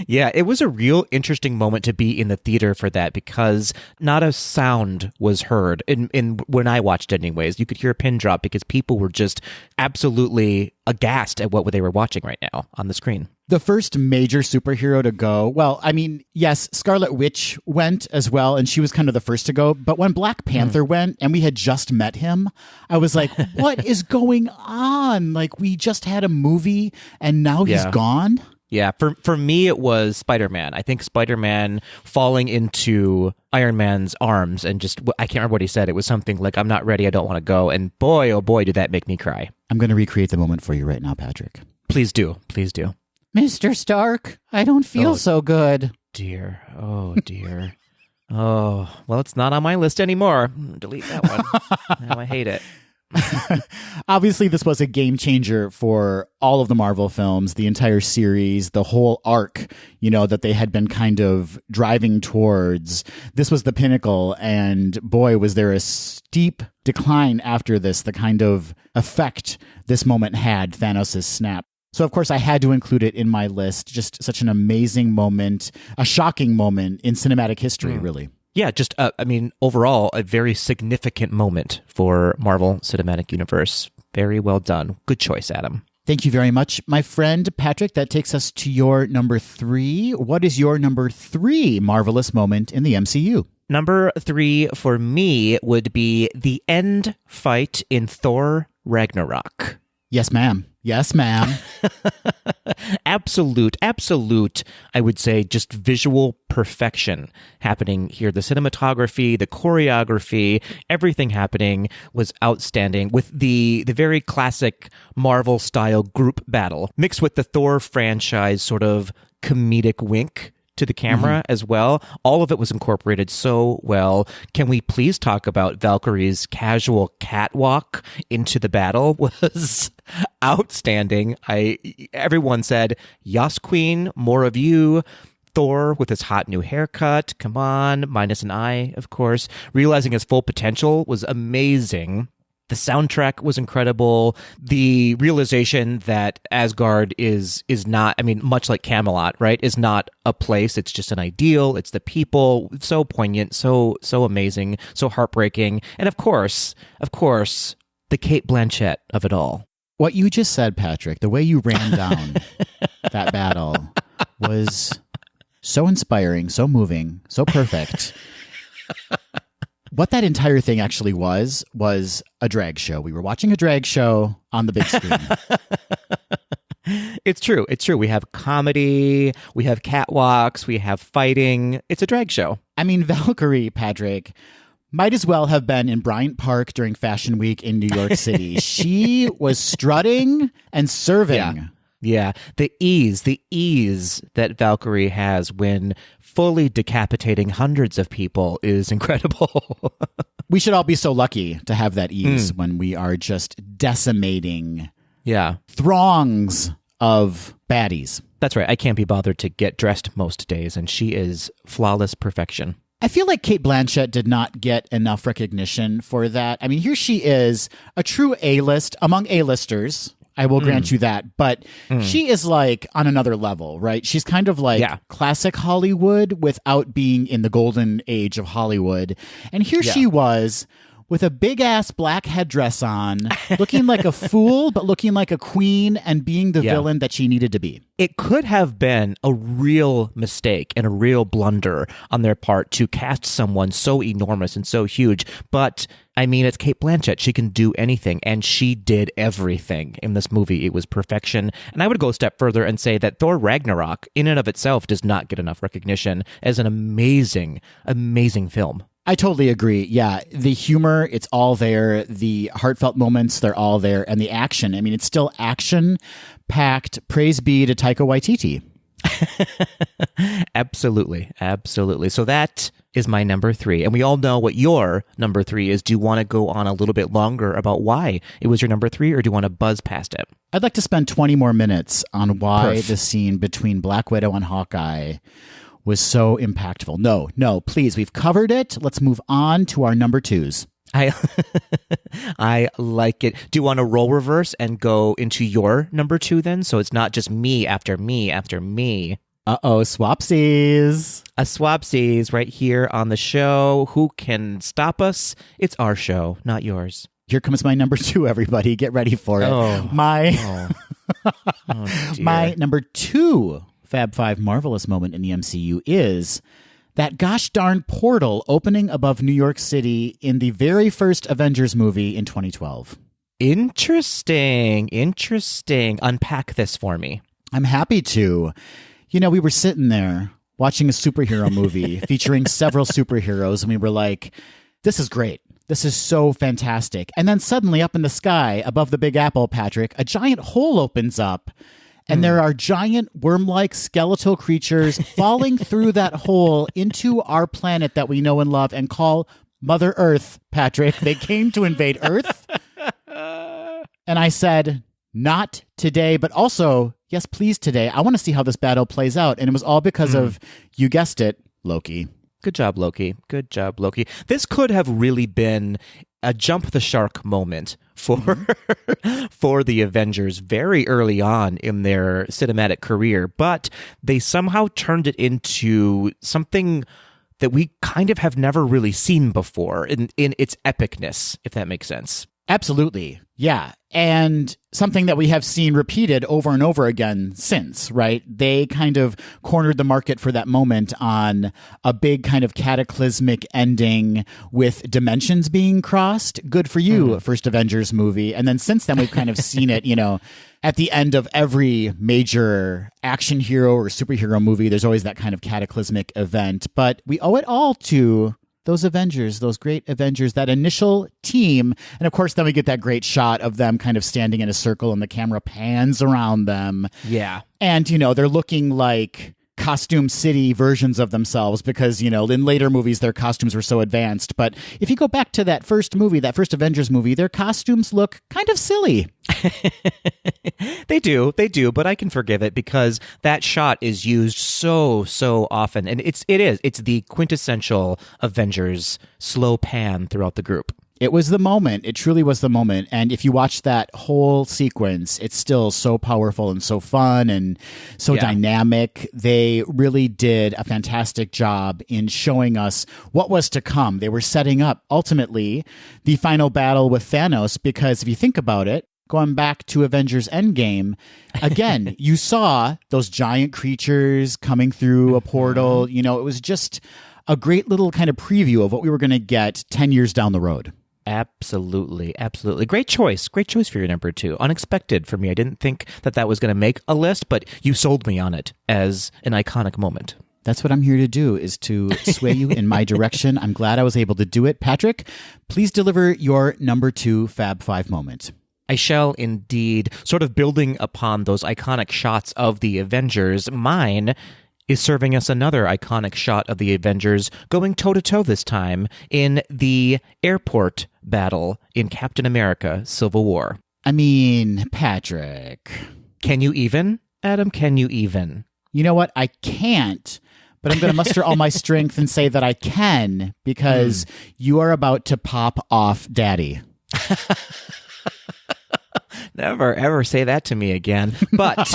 Yeah, it was a real interesting moment to be in the theater for that because not a sound was heard in when I watched it anyways. You could hear a pin drop because people were just absolutely aghast at what they were watching right now on the screen. The first major superhero to go, well, I mean, yes, Scarlet Witch went as well, and she was kind of the first to go. But when Black Panther went and we had just met him, I was like, what is going on? Like, we just had a movie and now he's gone? Yeah, for me, it was Spider-Man. I think Spider-Man falling into Iron Man's arms and just, I can't remember what he said. It was something like, I'm not ready, I don't want to go. And boy, oh boy, did that make me cry. I'm going to recreate the moment for you right now, Patrick. Please do. Please do. Mr. Stark, I don't feel so good. Dear. Oh, dear. Oh, well, it's not on my list anymore. Delete that one. Now I hate it. Obviously, this was a game changer for all of the Marvel films, the entire series, the whole arc, that they had been kind of driving towards. This was the pinnacle, and boy, was there a steep decline after this, the kind of effect this moment had, Thanos' snap. So, of course, I had to include it in my list. Just such an amazing moment, a shocking moment in cinematic history, really. Yeah, just, overall, a very significant moment for Marvel Cinematic Universe. Very well done. Good choice, Adam. Thank you very much, my friend Patrick. That takes us to your number 3. What is your number 3 marvelous moment in the MCU? Number 3 for me would be the end fight in Thor Ragnarok. Yes, ma'am. Yes, ma'am. Absolute, I would say, just visual perfection happening here. The cinematography, the choreography, everything happening was outstanding with the very classic Marvel-style group battle mixed with the Thor franchise sort of comedic wink to the camera as well. All of it was incorporated so well. Can we please talk about Valkyrie's casual catwalk into the battle? Was outstanding. Everyone said, "Yas Queen, more of you." Thor with his hot new haircut, come on, minus an eye, of course. Realizing his full potential was amazing. The soundtrack was incredible. The realization that Asgard is not, much like Camelot, right, is not a place. It's just an ideal. It's the people. So poignant, so amazing, so heartbreaking. And of course, the Cate Blanchett of it all. What you just said, Patrick, the way you ran down that battle was so inspiring, so moving, so perfect. What that entire thing actually was a drag show. We were watching a drag show on the big screen. It's true. We have comedy, we have catwalks, we have fighting. It's a drag show. Valkyrie, Patrick, might as well have been in Bryant Park during Fashion Week in New York City. She was strutting and serving. Yeah, the ease that Valkyrie has when fully decapitating hundreds of people is incredible. We should all be so lucky to have that ease when we are just decimating throngs of baddies. That's right. I can't be bothered to get dressed most days, and she is flawless perfection. I feel like Cate Blanchett did not get enough recognition for that. Here she is, a true A-list among A-listers. I will grant you that. But she is like on another level, right? She's kind of like classic Hollywood without being in the golden age of Hollywood. And here she was with a big ass black headdress on, looking like a fool, but looking like a queen and being the villain that she needed to be. It could have been a real mistake and a real blunder on their part to cast someone so enormous and so huge. But it's Cate Blanchett. She can do anything, and she did everything in this movie. It was perfection. And I would go a step further and say that Thor Ragnarok, in and of itself, does not get enough recognition as an amazing, amazing film. I totally agree. Yeah, the humor, it's all there. The heartfelt moments, they're all there. And the action, it's still action-packed. Praise be to Taika Waititi. Absolutely. So that is my number 3. And we all know what your number 3 is. Do you want to go on a little bit longer about why it was your number 3, or do you want to buzz past it? I'd like to spend 20 more minutes on why the scene between Black Widow and Hawkeye was so impactful. No, please. We've covered it. Let's move on to our number 2s. I I like it. Do you want to role reverse and go into your number 2 then? So it's not just me after me after me. Uh-oh, swapsies. A swapsies right here on the show. Who can stop us? It's our show, not yours. Here comes my number 2, everybody. Get ready for it. Oh. My dear. my number 2 Fab Five marvelous moment in the MCU is that gosh darn portal opening above New York City in the very first Avengers movie in 2012. Interesting. Unpack this for me. I'm happy to. You know, we were sitting there watching a superhero movie featuring several superheroes, and we were like, this is great. This is so fantastic. And then suddenly up in the sky above the Big Apple, Patrick, a giant hole opens up. And there are giant worm-like skeletal creatures falling through that hole into our planet that we know and love and call Mother Earth, Patrick. They came to invade Earth. And I said, not today, but also, yes, please today. I want to see how this battle plays out. And it was all because of, you guessed it, Loki. Good job, Loki. Good job, Loki. This could have really been a jump the shark moment for for the Avengers very early on in their cinematic career, but they somehow turned it into something that we kind of have never really seen before in its epicness, if that makes sense. Absolutely. Yeah. And something that we have seen repeated over and over again since, right? They kind of cornered the market for that moment on a big kind of cataclysmic ending with dimensions being crossed. Good for you, first Avengers movie. And then since then, we've kind of seen it, you know, at the end of every major action hero or superhero movie, there's always that kind of cataclysmic event. But we owe it all to those Avengers, those great Avengers, that initial team. And of course, then we get that great shot of them kind of standing in a circle and the camera pans around them. Yeah. And, you know, they're looking like Costume City versions of themselves because, you know, in later movies, their costumes were so advanced. But if you go back to that first movie, that first Avengers movie, their costumes look kind of silly. They do, but I can forgive it because that shot is used so often. And it's the quintessential Avengers slow pan throughout the group. It was the moment. It truly was the moment. And if you watch that whole sequence, it's still so powerful and so fun and so dynamic. They really did a fantastic job in showing us what was to come. They were setting up, ultimately, the final battle with Thanos because if you think about it, going back to Avengers Endgame, again, you saw those giant creatures coming through a portal. You know, it was just a great little kind of preview of what we were going to get 10 years down the road. Absolutely. Great choice for your number 2. Unexpected for me. I didn't think that was going to make a list, but you sold me on it as an iconic moment. That's what I'm here to do, is to sway you in my direction. I'm glad I was able to do it. Patrick, please deliver your number 2 Fab Five moment. I shall indeed. Sort of building upon those iconic shots of the Avengers, mine is serving us another iconic shot of the Avengers going toe-to-toe this time in the airport battle in Captain America Civil War. I mean, Patrick. Can you even, Adam? Can you even? You know what? I can't, but I'm going to muster all my strength and say that I can because you are about to pop off Daddy. Never, ever say that to me again. But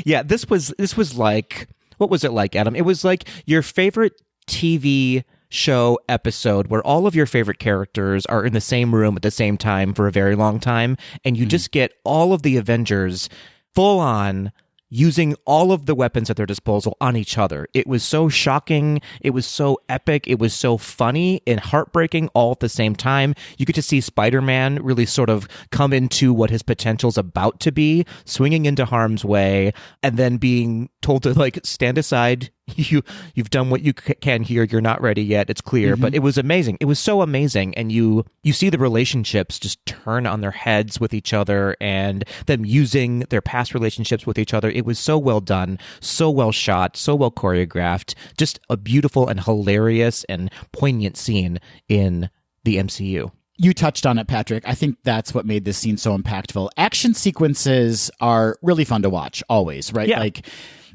yeah, this was like, what was it like, Adam? It was like your favorite TV show episode where all of your favorite characters are in the same room at the same time for a very long time. And you just get all of the Avengers full on using all of the weapons at their disposal on each other. It was so shocking. It was so epic. It was so funny and heartbreaking all at the same time. You get to see Spider-Man really sort of come into what his potential's about to be, swinging into harm's way, and then being told to, like, stand aside. You've done what you can here. You're not ready yet. It's clear. But it was amazing. It was so amazing. And you see the relationships just turn on their heads with each other and them using their past relationships with each other. It was so well done, so well shot, so well choreographed. Just a beautiful and hilarious and poignant scene in the MCU. You touched on it, Patrick. I think that's what made this scene so impactful. Action sequences are really fun to watch, always, right? Yeah. Like,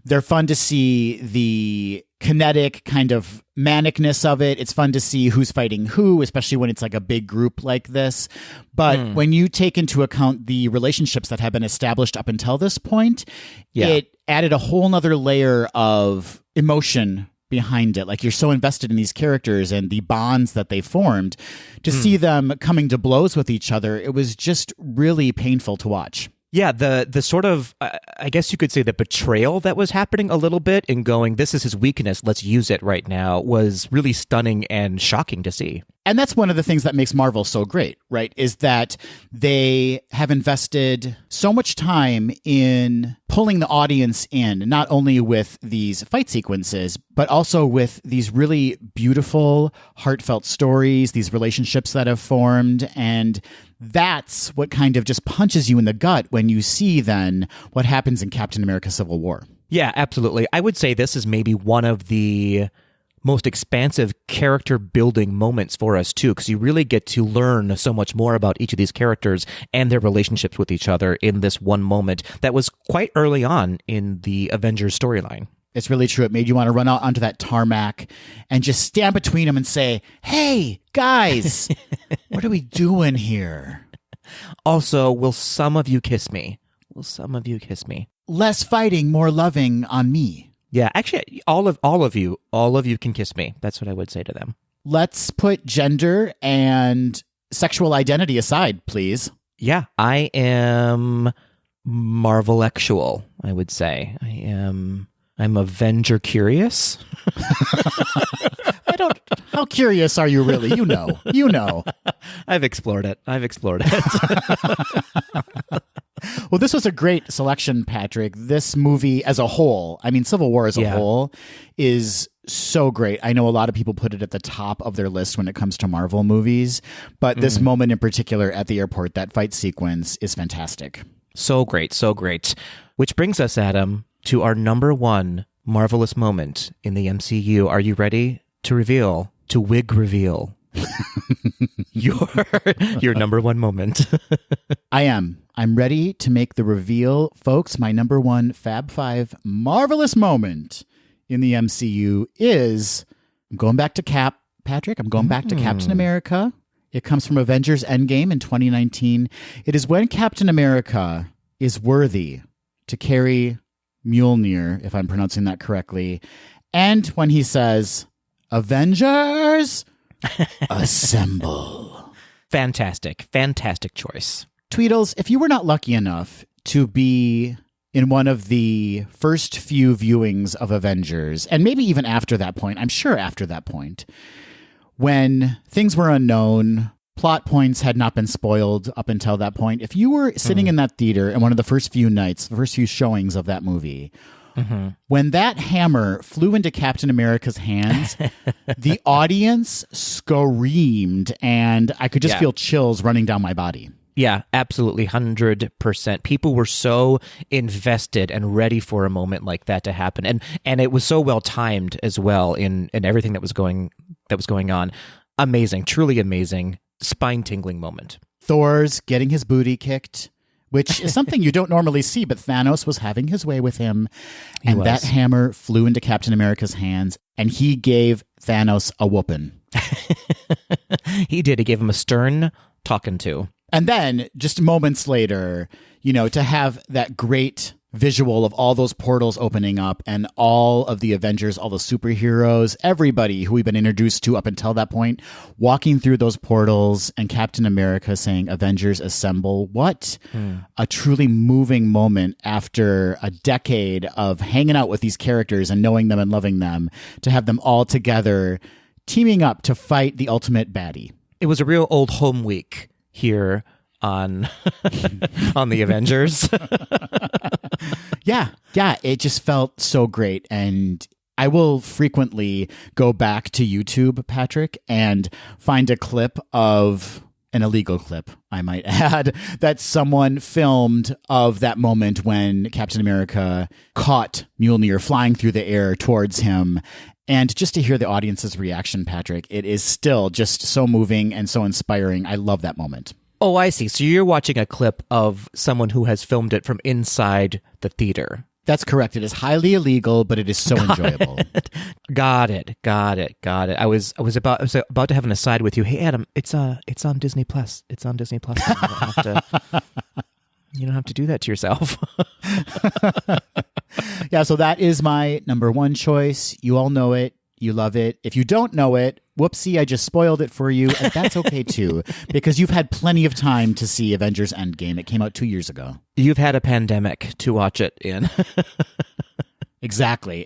they're fun to see the kinetic kind of manicness of it. It's fun to see who's fighting who, especially when it's like a big group like this. But when you take into account the relationships that have been established up until this point, it added a whole nother layer of emotion behind it. Like, you're so invested in these characters and the bonds that they formed. To see them coming to blows with each other, it was just really painful to watch. Yeah, the sort of, I guess you could say the betrayal that was happening a little bit in going, this is his weakness, let's use it right now, was really stunning and shocking to see. And that's one of the things that makes Marvel so great, right? Is that they have invested so much time in pulling the audience in, not only with these fight sequences, but also with these really beautiful, heartfelt stories, these relationships that have formed. And that's what kind of just punches you in the gut when you see then what happens in Captain America Civil War. Yeah, absolutely. I would say this is maybe one of the most expansive character building moments for us too, because you really get to learn so much more about each of these characters and their relationships with each other in this one moment that was quite early on in the Avengers storyline. It's really true. It made you want to run out onto that tarmac and just stand between them and say, hey, guys, what are we doing here? Also, will some of you kiss me? Will some of you kiss me? Less fighting, more loving on me. Yeah, actually, all of you can kiss me. That's what I would say to them. Let's put gender and sexual identity aside, please. Yeah, I am Marvel-actual, I would say. I'm Avenger curious. How curious are you really? You know. I've explored it. Well, this was a great selection, Patrick. This movie as a whole, I mean, Civil War as a whole, is so great. I know a lot of people put it at the top of their list when it comes to Marvel movies, but this moment in particular at the airport, that fight sequence, is fantastic. So great, so great. Which brings us, Adam, to our number one marvelous moment in the MCU. Are you ready to wig reveal your number one moment? I am. I'm ready to make the reveal. Folks, my number one Fab Five marvelous moment in the MCU is, I'm going back to Cap, Patrick. I'm going back to Captain America. It comes from Avengers Endgame in 2019. It is when Captain America is worthy to carry Mjolnir, if I'm pronouncing that correctly, and when he says, Avengers, assemble. Fantastic choice. Tweedles, if you were not lucky enough to be in one of the first few viewings of Avengers, and maybe even after that point, I'm sure after that point, when things were unknown, plot points had not been spoiled up until that point, if you were sitting in that theater in one of the first few nights, the first few showings of that movie, when that hammer flew into Captain America's hands, the audience screamed, and I could just feel chills running down my body. Yeah, absolutely, 100%. People were so invested and ready for a moment like that to happen, and it was so well timed as well in everything that was going on. Amazing, truly amazing, spine-tingling moment. Thor's getting his booty kicked, which is something you don't normally see, but Thanos was having his way with him, and that hammer flew into Captain America's hands, and he gave Thanos a whooping. He did. He gave him a stern talking to. And then, just moments later, to have that great visual of all those portals opening up and all of the Avengers, all the superheroes, everybody who we've been introduced to up until that point, walking through those portals and Captain America saying, Avengers assemble. What a truly moving moment after a decade of hanging out with these characters and knowing them and loving them, to have them all together teaming up to fight the ultimate baddie. It was a real old home week here on the Avengers. Yeah, it just felt so great. And I will frequently go back to YouTube, Patrick, and find a clip of an illegal clip, I might add, that someone filmed of that moment when Captain America caught Mjolnir flying through the air towards him. And just to hear the audience's reaction, Patrick, it is still just so moving and so inspiring. I love that moment. Oh, I see. So you're watching a clip of someone who has filmed it from inside the theater. That's correct. It is highly illegal, but it is so enjoyable. Got it. I was about to have an aside with you. Hey, Adam, it's on Disney Plus. It's on Disney Plus. You don't have to do that to yourself. Yeah, so that is my number one choice. You all know it. You love it. If you don't know it, whoopsie, I just spoiled it for you. And that's okay, too, because you've had plenty of time to see Avengers Endgame. It came out 2 years ago. You've had a pandemic to watch it in. Exactly,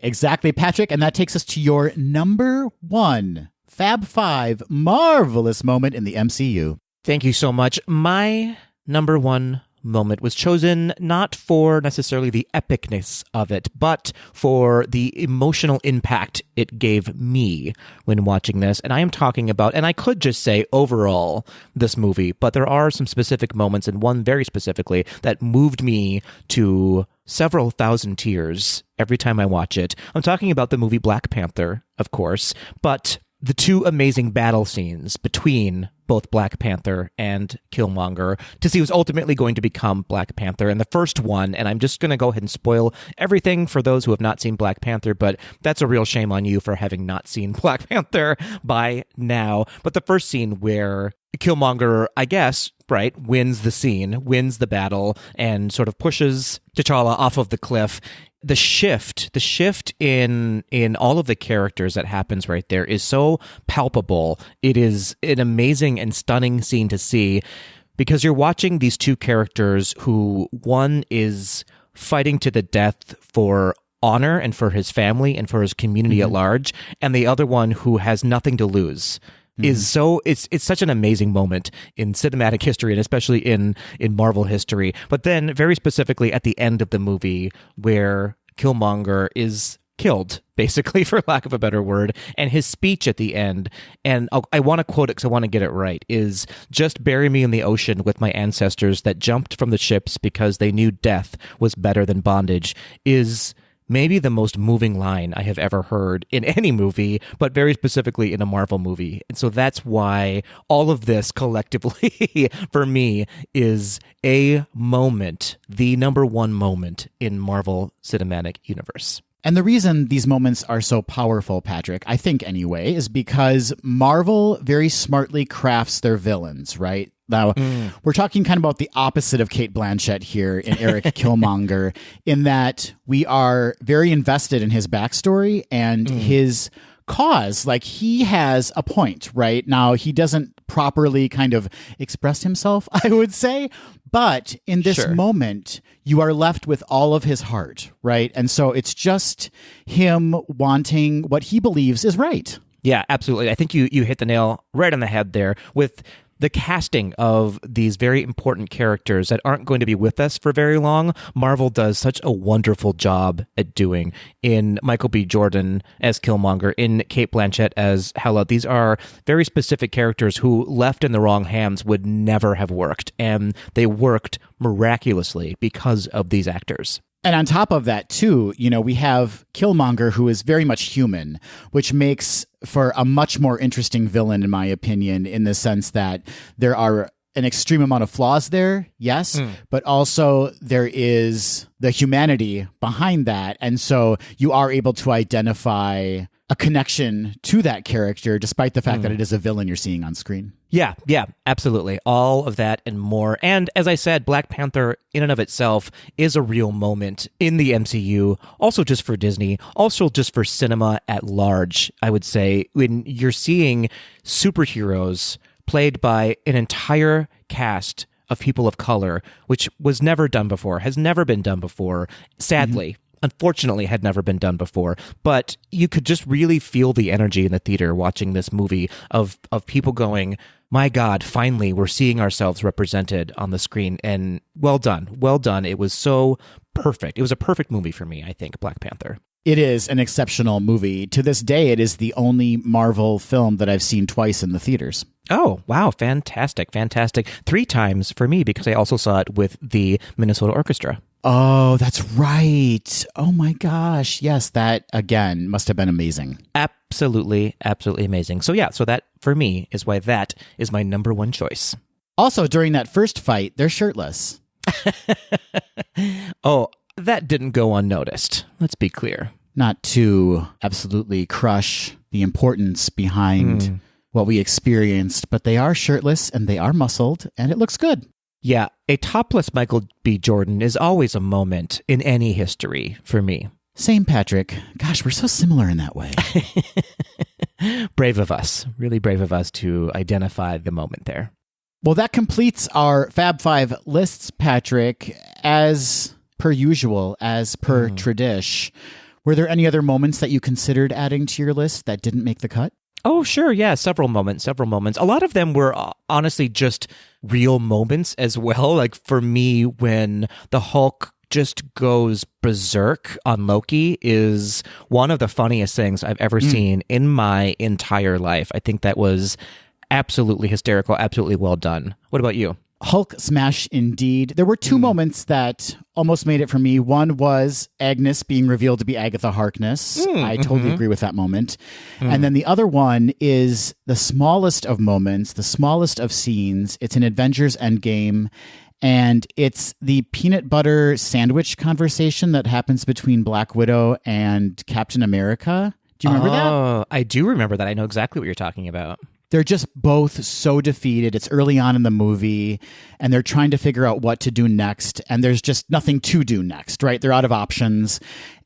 Patrick. And that takes us to your number one Fab Five marvelous moment in the MCU. Thank you so much. My number one moment was chosen not for necessarily the epicness of it, but for the emotional impact it gave me when watching this. And I am talking about, and I could just say overall, this movie, but there are some specific moments, and one very specifically, that moved me to several thousand tears every time I watch it. I'm talking about the movie Black Panther, of course, but the two amazing battle scenes between both Black Panther and Killmonger to see who's ultimately going to become Black Panther. And the first one, and I'm just going to go ahead and spoil everything for those who have not seen Black Panther, but that's a real shame on you for having not seen Black Panther by now. But the first scene where Killmonger, I guess, right, wins the battle, and sort of pushes T'Challa off of the cliff. The shift in all of the characters that happens right there is so palpable. It is an amazing and stunning scene to see, because you're watching these two characters who, one is fighting to the death for honor and for his family and for his community at large, and the other one who has nothing to lose. Is so it's such an amazing moment in cinematic history, and especially in Marvel history. But then very specifically at the end of the movie, where Killmonger is killed, basically, for lack of a better word, and his speech at the end, and I want to quote it because I want to get it right, is "Just bury me in the ocean with my ancestors that jumped from the ships because they knew death was better than bondage," is maybe the most moving line I have ever heard in any movie, but very specifically in a Marvel movie. And so that's why all of this collectively, for me, is a moment, the number one moment in Marvel Cinematic Universe. And the reason these moments are so powerful, Patrick, I think anyway, is because Marvel very smartly crafts their villains, right? Now, we're talking kind of about the opposite of Cate Blanchett here in Eric Killmonger, in that we are very invested in his backstory and his cause. Like, he has a point, right? Now, he doesn't properly kind of express himself, I would say, but in this moment, you are left with all of his heart, right? And so it's just him wanting what he believes is right. Yeah, absolutely. I think you hit the nail right on the head there with the casting of these very important characters that aren't going to be with us for very long. Marvel does such a wonderful job at doing in Michael B. Jordan as Killmonger, in Cate Blanchett as Hela. These are very specific characters who, left in the wrong hands, would never have worked, and they worked miraculously because of these actors. And on top of that, too, you know, we have Killmonger, who is very much human, which makes for a much more interesting villain, in my opinion, in the sense that there are an extreme amount of flaws there, yes, but also there is the humanity behind that. And so you are able to identify a connection to that character, despite the fact that it is a villain you're seeing on screen. Yeah, absolutely. All of that and more. And as I said, Black Panther in and of itself is a real moment in the MCU, also just for Disney, also just for cinema at large, I would say, when you're seeing superheroes played by an entire cast of people of color, which was never done before, has never been done before, sadly. Unfortunately, had never been done before, but you could just really feel the energy in the theater watching this movie of people going, my God, finally, we're seeing ourselves represented on the screen, and well done. It was so perfect. It was a perfect movie for me, I think, Black Panther. It is an exceptional movie. To this day, it is the only Marvel film that I've seen twice in the theaters. Oh, wow. Fantastic. 3 times for me, because I also saw it with the Minnesota Orchestra. Oh, that's right. Oh my gosh. Yes, that again must have been amazing. Absolutely amazing. So that for me is why that is my number one choice. Also, during that first fight, they're shirtless. Oh, that didn't go unnoticed. Let's be clear. Not to absolutely crush the importance behind what we experienced, but they are shirtless and they are muscled, and it looks good. Yeah, a topless Michael B. Jordan is always a moment in any history for me. Same, Patrick. Gosh, we're so similar in that way. Brave of us. Really brave of us to identify the moment there. Well, that completes our Fab Five lists, Patrick. As per usual, as per tradish, were there any other moments that you considered adding to your list that didn't make the cut? Oh, sure. Yeah, several moments. A lot of them were honestly just real moments as well. Like for me, when the Hulk just goes berserk on Loki is one of the funniest things I've ever seen in my entire life. I think that was absolutely hysterical, absolutely well done. What about you? Hulk smash indeed. There were two moments that almost made it for me. One was Agnes being revealed to be Agatha Harkness. I totally agree with that moment. And then the other one is the smallest of moments, the smallest of scenes. It's in Avengers Endgame, and it's the peanut butter sandwich conversation that happens between Black Widow and Captain America. Do you remember that? Oh, I do remember that. I know exactly what you're talking about. They're just both so defeated. It's early on in the movie, and they're trying to figure out what to do next, and there's just nothing to do next, right? They're out of options,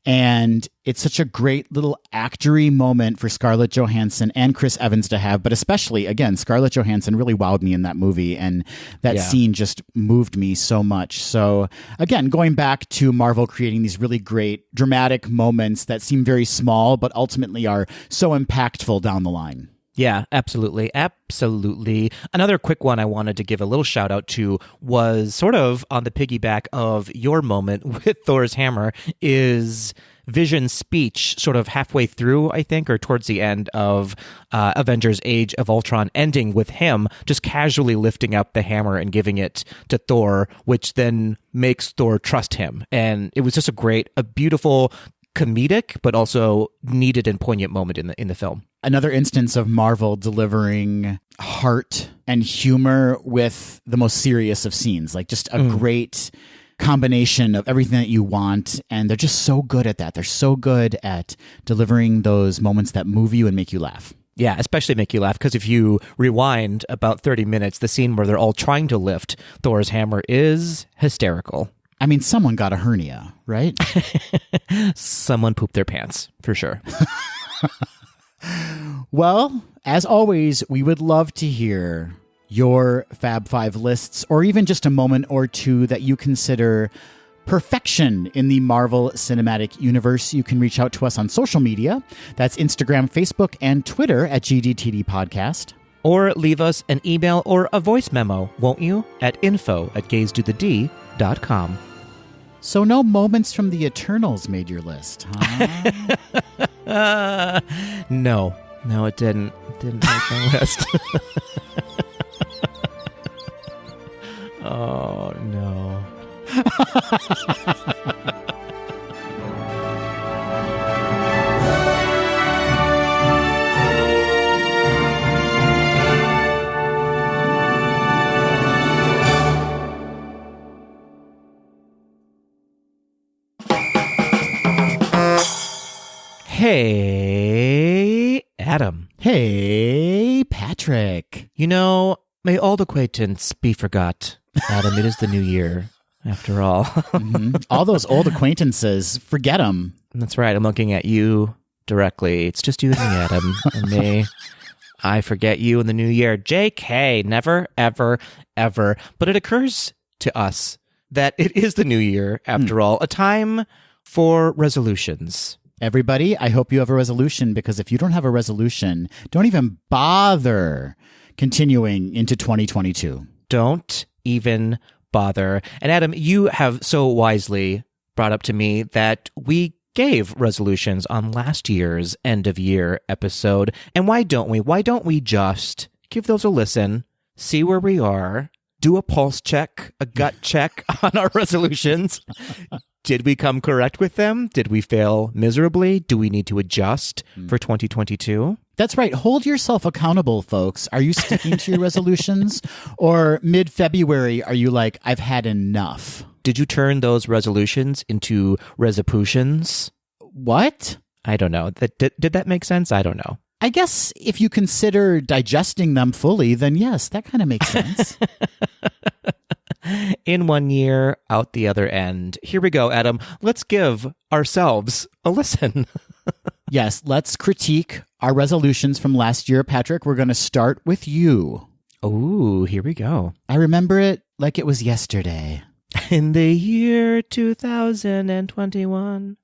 and it's such a great little actory moment for Scarlett Johansson and Chris Evans to have, but especially, again, Scarlett Johansson really wowed me in that movie, and that scene just moved me so much. So, again, going back to Marvel creating these really great dramatic moments that seem very small, but ultimately are so impactful down the line. Yeah, absolutely. Absolutely. Another quick one I wanted to give a little shout out to was sort of on the piggyback of your moment with Thor's hammer is Vision's speech sort of halfway through, I think, or towards the end of Avengers Age of Ultron, ending with him just casually lifting up the hammer and giving it to Thor, which then makes Thor trust him. And it was just a beautiful comedic, but also needed and poignant moment in the film. Another instance of Marvel delivering heart and humor with the most serious of scenes, like just a great combination of everything that you want. And they're just so good at that. They're so good at delivering those moments that move you and make you laugh. Yeah, especially make you laugh, because if you rewind about 30 minutes, the scene where they're all trying to lift Thor's hammer is hysterical. I mean, someone got a hernia, right? Someone pooped their pants, for sure. Well, as always, we would love to hear your Fab Five lists, or even just a moment or two that you consider perfection in the Marvel Cinematic Universe. You can reach out to us on social media. That's Instagram, Facebook, and Twitter at GDTD Podcast. Or leave us an email or a voice memo, won't you? At info@gazedothed.com. So no moments from the Eternals made your list, huh? No, it didn't. It didn't make my list. Oh, no. Hey, Adam. Hey, Patrick. You know, may old acquaintance be forgot. Adam, it is the new year, after all. All those old acquaintances, forget them. That's right. I'm looking at you directly. It's just you and me, Adam, and me. I forget you in the new year. JK, never, ever, ever. But it occurs to us that it is the new year, after all, a time for resolutions. Everybody, I hope you have a resolution, because if you don't have a resolution, don't even bother continuing into 2022. Don't even bother. And Adam, you have so wisely brought up to me that we gave resolutions on last year's end of year episode. And why don't we? Why don't we just give those a listen, see where we are, do a pulse check, a gut check on our resolutions? Did we come correct with them? Did we fail miserably? Do we need to adjust for 2022? That's right. Hold yourself accountable, folks. Are you sticking to your resolutions? Or mid-February, are you like, I've had enough? Did you turn those resolutions into resolutions? What? I don't know. Did that make sense? I don't know. I guess if you consider digesting them fully, then yes, that kind of makes sense. In one year, out the other end. Here we go, Adam. Let's give ourselves a listen. Yes, let's critique our resolutions from last year. Patrick, we're going to start with you. Ooh, here we go. I remember it like it was yesterday. In the year 2021.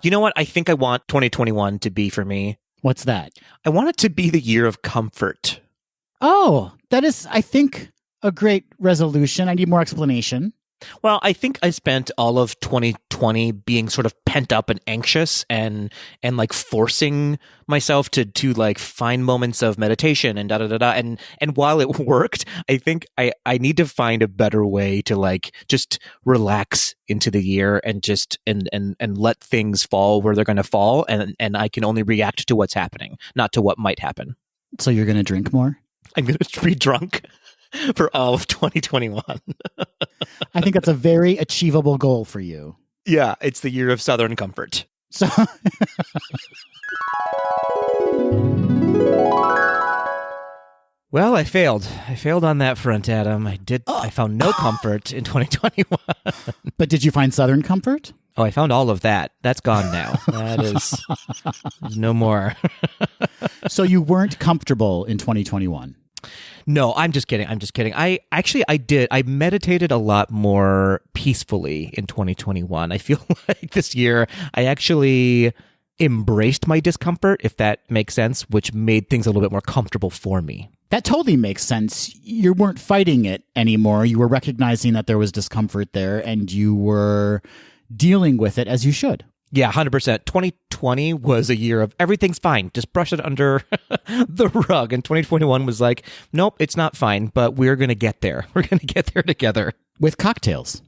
You know what I think I want 2021 to be for me? What's that? I want it to be the year of comfort. Oh, that is, I think, a great resolution. I need more explanation. Well, I think I spent all of 2020 being sort of pent up and anxious and like forcing myself to like find moments of meditation and and while it worked, I think I need to find a better way to like just relax into the year and just and let things fall where they're going to fall and I can only react to what's happening, not to what might happen. So you're going to drink more? I'm going to be drunk for all of 2021. I think that's a very achievable goal for you. Yeah, it's the year of Southern comfort. So Well, I failed. I failed on that front, Adam. I found no comfort in 2021. But did you find Southern comfort? Oh, I found all of that. That's gone now. That is there's no more. So you weren't comfortable in 2021? No, I'm just kidding. I did. I meditated a lot more peacefully in 2021. I feel like this year I actually embraced my discomfort, if that makes sense, which made things a little bit more comfortable for me. That totally makes sense. You weren't fighting it anymore. You were recognizing that there was discomfort there and you were dealing with it as you should. Yeah, 100%. 2020 was a year of everything's fine. Just brush it under the rug. And 2021 was like, nope, it's not fine, but we're going to get there. We're going to get there together. With cocktails.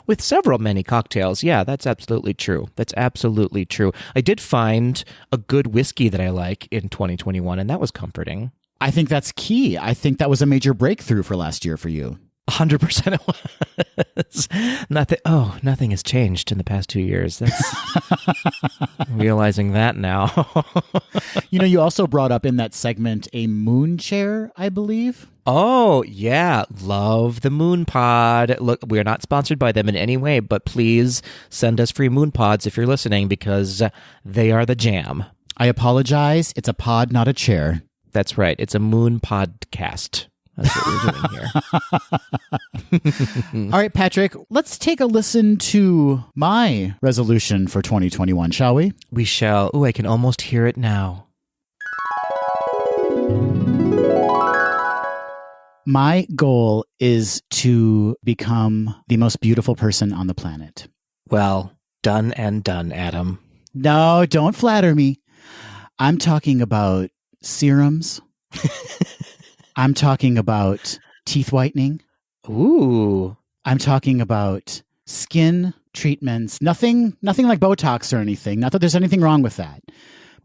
With many cocktails. Yeah, that's absolutely true. That's absolutely true. I did find a good whiskey that I like in 2021, and that was comforting. I think that's key. I think that was a major breakthrough for last year for you. 100% it was. Nothing has changed in the past 2 years. That's realizing that now. You also brought up in that segment a moon chair, I believe. Oh, yeah. Love the Moon Pod. Look, we're not sponsored by them in any way, but please send us free Moon Pods if you're listening because they are the jam. I apologize. It's a pod, not a chair. That's right. It's a Moon Podcast. That's what we're doing here. All right, Patrick, let's take a listen to my resolution for 2021, shall we? We shall. Ooh, I can almost hear it now. My goal is to become the most beautiful person on the planet. Well, done and done, Adam. No, don't flatter me. I'm talking about serums. I'm talking about teeth whitening. Ooh. I'm talking about skin treatments. Nothing like Botox or anything. Not that there's anything wrong with that.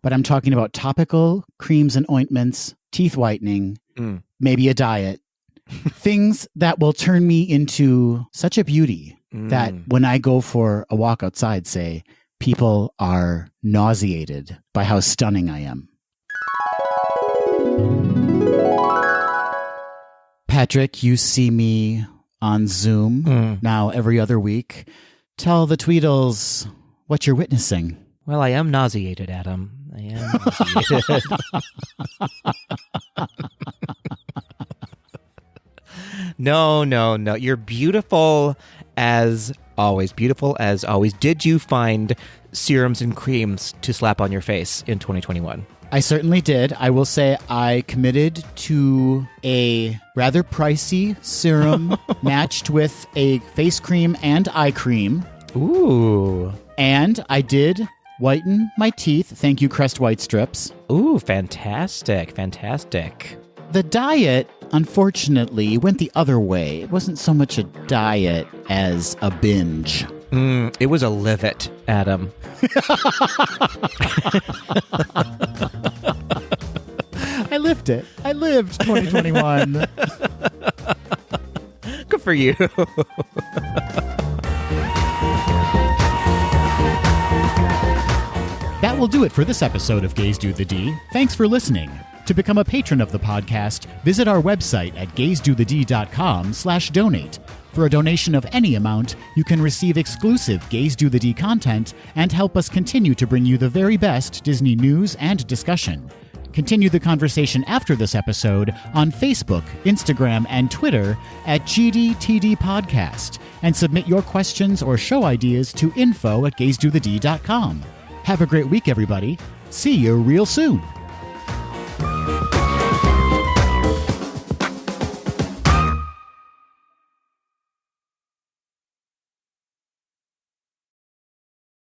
But I'm talking about topical creams and ointments, teeth whitening, maybe a diet. Things that will turn me into such a beauty that when I go for a walk outside, say, people are nauseated by how stunning I am. Patrick, you see me on Zoom now every other week. Tell the Tweedles what you're witnessing. Well, I am nauseated, Adam. I am nauseated. No. You're beautiful as always. Beautiful as always. Did you find serums and creams to slap on your face in 2021? I certainly did. I will say I committed to a rather pricey serum matched with a face cream and eye cream. Ooh. And I did whiten my teeth. Thank you, Crest White Strips. Ooh, fantastic. The diet, unfortunately, went the other way. It wasn't so much a diet as a binge. It was a live it, Adam. I lived it. I lived 2021. Good for you. That will do it for this episode of Gays Do the D. Thanks for listening. To become a patron of the podcast, visit our website at gaysdothed.com/donate. For a donation of any amount, you can receive exclusive Gays Do the D content and help us continue to bring you the very best Disney news and discussion. Continue the conversation after this episode on Facebook, Instagram, and Twitter at GDTD Podcast, and submit your questions or show ideas to info@gaysdothed.com. Have a great week, everybody. See you real soon.